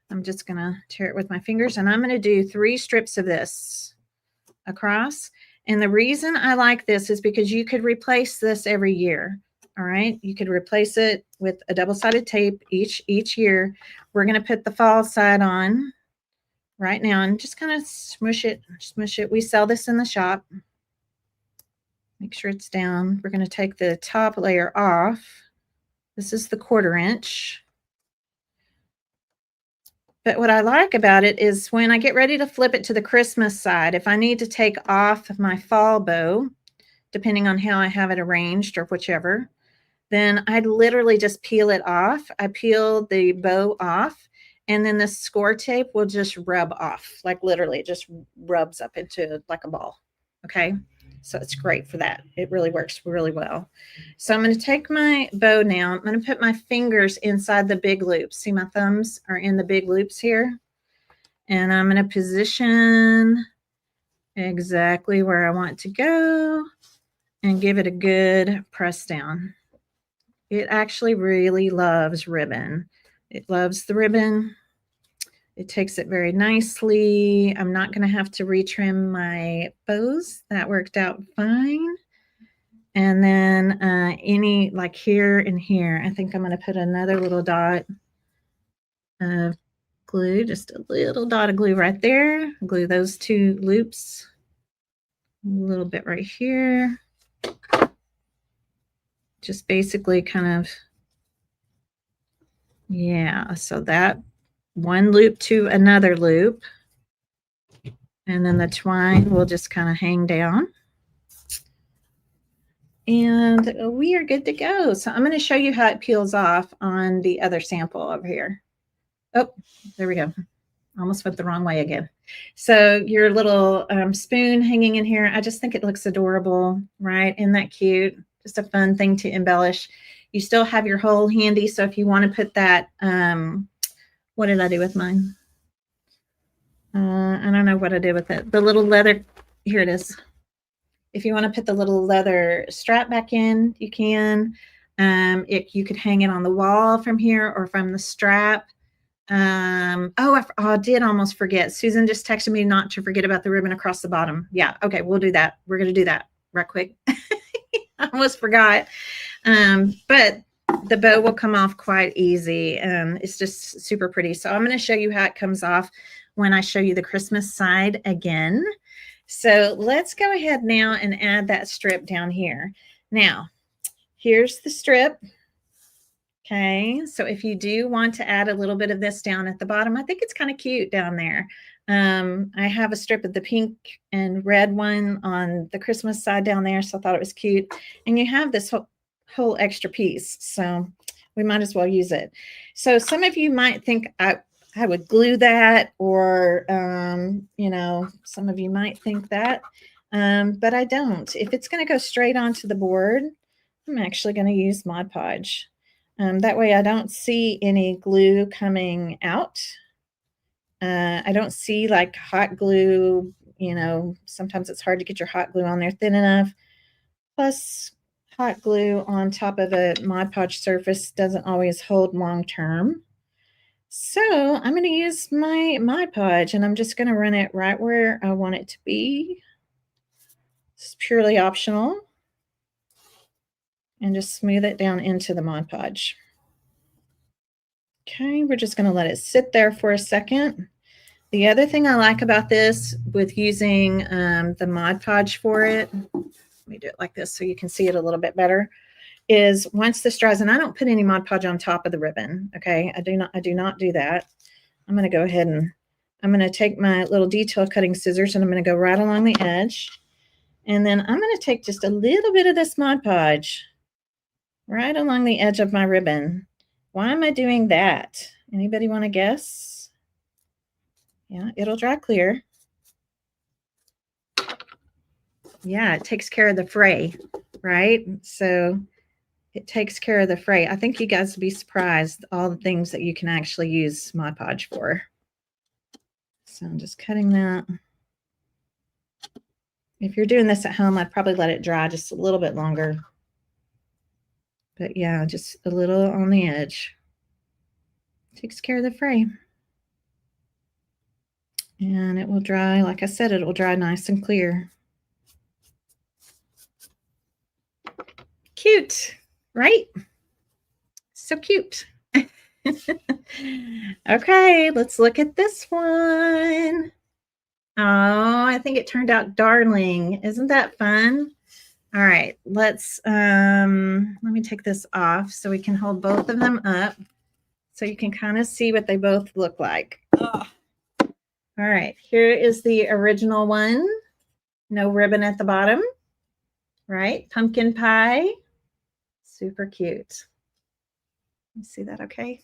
I'm just going to tear it with my fingers, and I'm going to do 3 strips of this across. And the reason I like this is because you could replace this every year. All right, you could replace it with a double-sided tape each year. We're going to put the fall side on right now and just kind of smush it. We sell this in the shop. Make sure it's down. We're going to take the top layer off. This is the 1/4 inch. But what I like about it is when I get ready to flip it to the Christmas side, if I need to take off my fall bow, depending on how I have it arranged or whichever, then I literally just peel it off. I peel the bow off, and then the score tape will just rub off. Like literally it just rubs up into like a ball. Okay. So it's great for that. It really works really well. So I'm going to take my bow now. I'm going to put my fingers inside the big loops. See, my thumbs are in the big loops here. And I'm going to position exactly where I want to go and give it a good press down. It actually really loves ribbon. It loves the ribbon. It takes it very nicely. I'm not going to have to retrim my bows. That worked out fine. And then any like here and here, I think I'm going to put another little dot of glue, just a little dot of glue right there. Glue those two loops. A little bit right here. Just basically kind of, yeah, so that one loop to another loop. And then the twine will just kind of hang down. And we are good to go. So I'm going to show you how it peels off on the other sample over here. Oh, there we go. Almost went the wrong way again. So your little spoon hanging in here, I just think it looks adorable, right? Isn't that cute? Just a fun thing to embellish. You still have your hole handy. So if you want to put that, what did I do with mine? I don't know what I did with it. The little leather, here it is. If you want to put the little leather strap back in, you can. You could hang it on the wall from here or from the strap. I did almost forget. Susan just texted me not to forget about the ribbon across the bottom. Yeah, okay, we'll do that. We're going to do that right quick. I almost forgot. But the bow will come off quite easy. It's just super pretty. So I'm going to show you how it comes off when I show you the Christmas side again. So let's go ahead now and add that strip down here. Now, here's the strip. Okay, so if you do want to add a little bit of this down at the bottom, I think it's kind of cute down there. I have a strip of the pink and red one on the Christmas side down there, so I thought it was cute. And you have this whole extra piece, so we might as well use it. So some of you might think I would glue that, or, you know, some of you might think that, but I don't. If it's going to go straight onto the board, I'm actually going to use Mod Podge. That way I don't see any glue coming out. I don't see like hot glue, you know, sometimes it's hard to get your hot glue on there thin enough. Plus, hot glue on top of a Mod Podge surface doesn't always hold long term. So I'm going to use my Mod Podge, and I'm just going to run it right where I want it to be. It's purely optional. And just smooth it down into the Mod Podge. Okay, we're just going to let it sit there for a second. The other thing I like about this with using the Mod Podge for it, let me do it like this so you can see it a little bit better, is once this dries, and I don't put any Mod Podge on top of the ribbon, okay? I do not do that. I'm going to go ahead and I'm going to take my little detail cutting scissors, and I'm going to go right along the edge. And then I'm going to take just a little bit of this Mod Podge right along the edge of my ribbon. Why am I doing that? Anybody want to guess? Yeah, it'll dry clear. Yeah, it takes care of the fray, right? So it takes care of the fray. I think you guys would be surprised all the things that you can actually use Mod Podge for. So I'm just cutting that. If you're doing this at home, I'd probably let it dry just a little bit longer. But yeah, just a little on the edge. Takes care of the fray. And it will dry, like I said, it will dry nice and clear. Cute, right? So cute. Okay, let's look at this one. Oh, I think it turned out darling. Isn't that fun? All right, let me take this off so we can hold both of them up so you can kind of see what they both look like. Oh. All right, here is the original one. No ribbon at the bottom, right? Pumpkin pie. Super cute. You see that okay?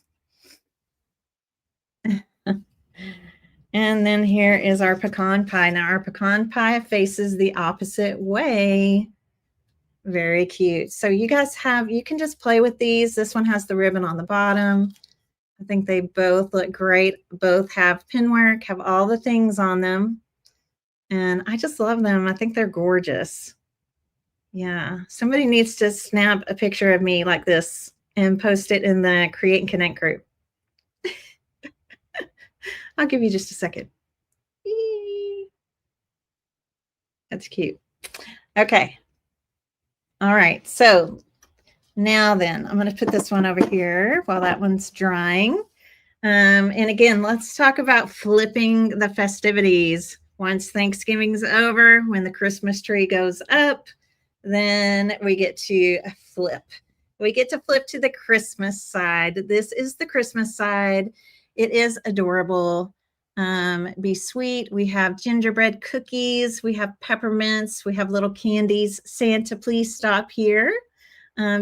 And then here is our pecan pie. Now our pecan pie faces the opposite way. Very cute. So you guys you can just play with these. This one has the ribbon on the bottom. I think they both look great. Both have pin work, have all the things on them. And I just love them. I think they're gorgeous. Yeah. Somebody needs to snap a picture of me like this and post it in the Create and Connect group. I'll give you just a second. That's cute. Okay. All right. So now then, I'm going to put this one over here while that one's drying. And again, let's talk about flipping the festivities. Once Thanksgiving's over, when the Christmas tree goes up, then we get to flip. We get to flip to the Christmas side. This is the Christmas side. It is adorable. Be sweet. We have gingerbread cookies. We have peppermints. We have little candies. Santa, please stop here.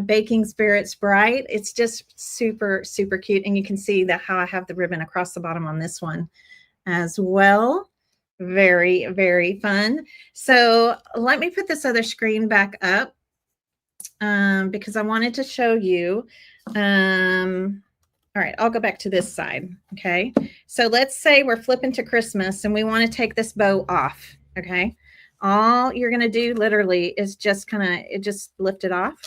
Baking Spirits Bright. It's just super, super cute. And you can see that how I have the ribbon across the bottom on this one as well. Very, very fun. So let me put this other screen back up because I wanted to show you. All right, I'll go back to this side. Okay. So let's say we're flipping to Christmas and we want to take this bow off. Okay. All you're going to do literally is just just lift it off.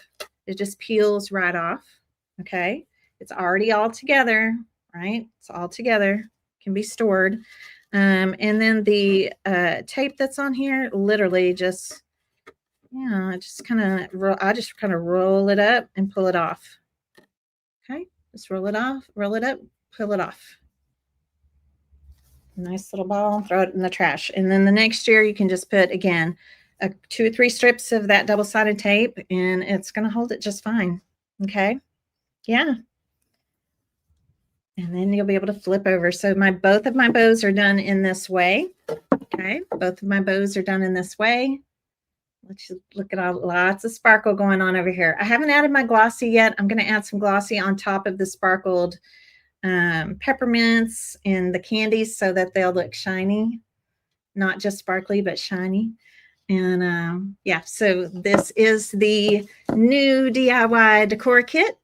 It just peels right off. Okay. It's already all together, right? It's all together, can be stored. And then the tape that's on here, literally just, I just kind of roll it up and pull it off. Okay. Just roll it off, roll it up, pull it off. Nice little ball, throw it in the trash. And then the next year you can just put, again, 2 or 3 strips of that double-sided tape, and it's going to hold it just fine. Okay. Yeah. And then you'll be able to flip over. So both of my bows are done in this way. Okay. Both of my bows are done in this way. Let's look at lots of sparkle going on over here. I haven't added my glossy yet. I'm going to add some glossy on top of the sparkled peppermints and the candies so that they'll look shiny, not just sparkly, but shiny. And yeah, so this is the new DIY decor kit.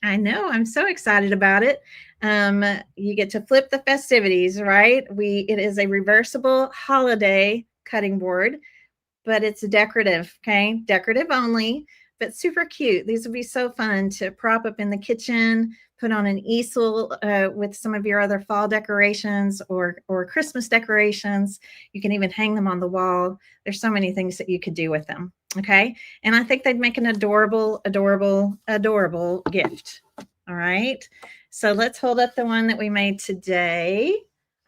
I know, I'm so excited about it. You get to flip the festivities, right? It is a reversible holiday cutting board, but it's decorative, okay? Decorative only, but super cute. These would be so fun to prop up in the kitchen, put on an easel with some of your other fall decorations or Christmas decorations. You can even hang them on the wall. There's so many things that you could do with them, okay? And I think they'd make an adorable, adorable, adorable gift, all right? So let's hold up the one that we made today.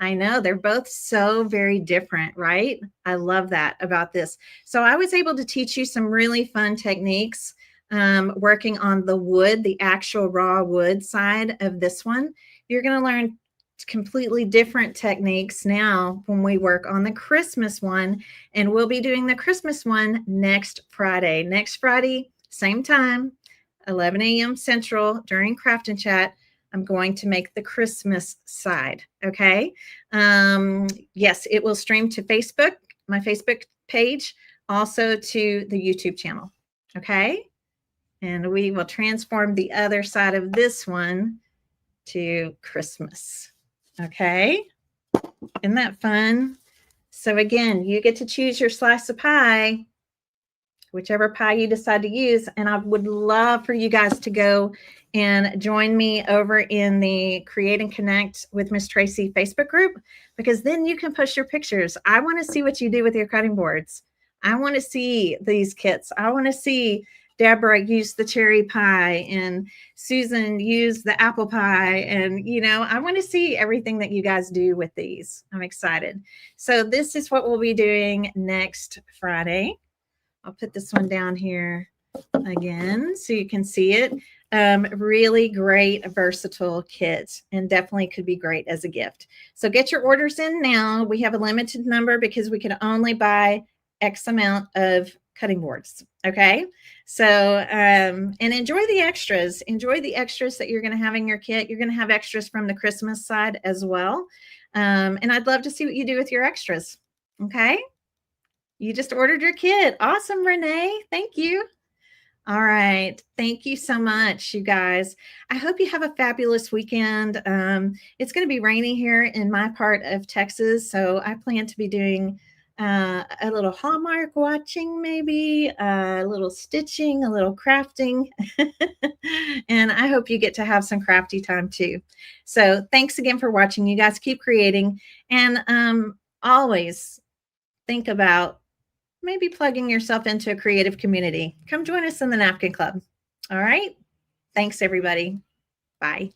I know they're both so very different, right? I love that about this. So I was able to teach you some really fun techniques working on the wood, the actual raw wood side of this one. You're going to learn completely different techniques now when we work on the Christmas one, and we'll be doing the Christmas one next Friday. Next Friday, same time, 11 a.m. Central during Craft and Chat. I'm going to make the Christmas side, okay? Yes, it will stream to Facebook, my Facebook page, also to the YouTube channel, okay? And we will transform the other side of this one to Christmas, okay? Isn't that fun? So again, you get to choose your slice of pie, whichever pie you decide to use, and I would love for you guys to go and join me over in the Create and Connect with Miss Tracy Facebook group, because then you can post your pictures. I want to see what you do with your cutting boards. I want to see these kits. I want to see Deborah use the cherry pie and Susan use the apple pie. And, I want to see everything that you guys do with these. I'm excited. So this is what we'll be doing next Friday. I'll put this one down here again so you can see it. Really great, versatile kit, and definitely could be great as a gift. So get your orders in now. We have a limited number because we can only buy X amount of cutting boards. Okay. So, and enjoy the extras. Enjoy the extras that you're going to have in your kit. You're going to have extras from the Christmas side as well. And I'd love to see what you do with your extras. Okay. You just ordered your kit. Awesome, Renee. Thank you. All right. Thank you so much, you guys. I hope you have a fabulous weekend. It's going to be rainy here in my part of Texas, so I plan to be doing a little Hallmark watching, maybe a little stitching, a little crafting. And I hope you get to have some crafty time too. So thanks again for watching. You guys keep creating, and always think about maybe plugging yourself into a creative community. Come join us in the Napkin Club. All right. Thanks, everybody. Bye.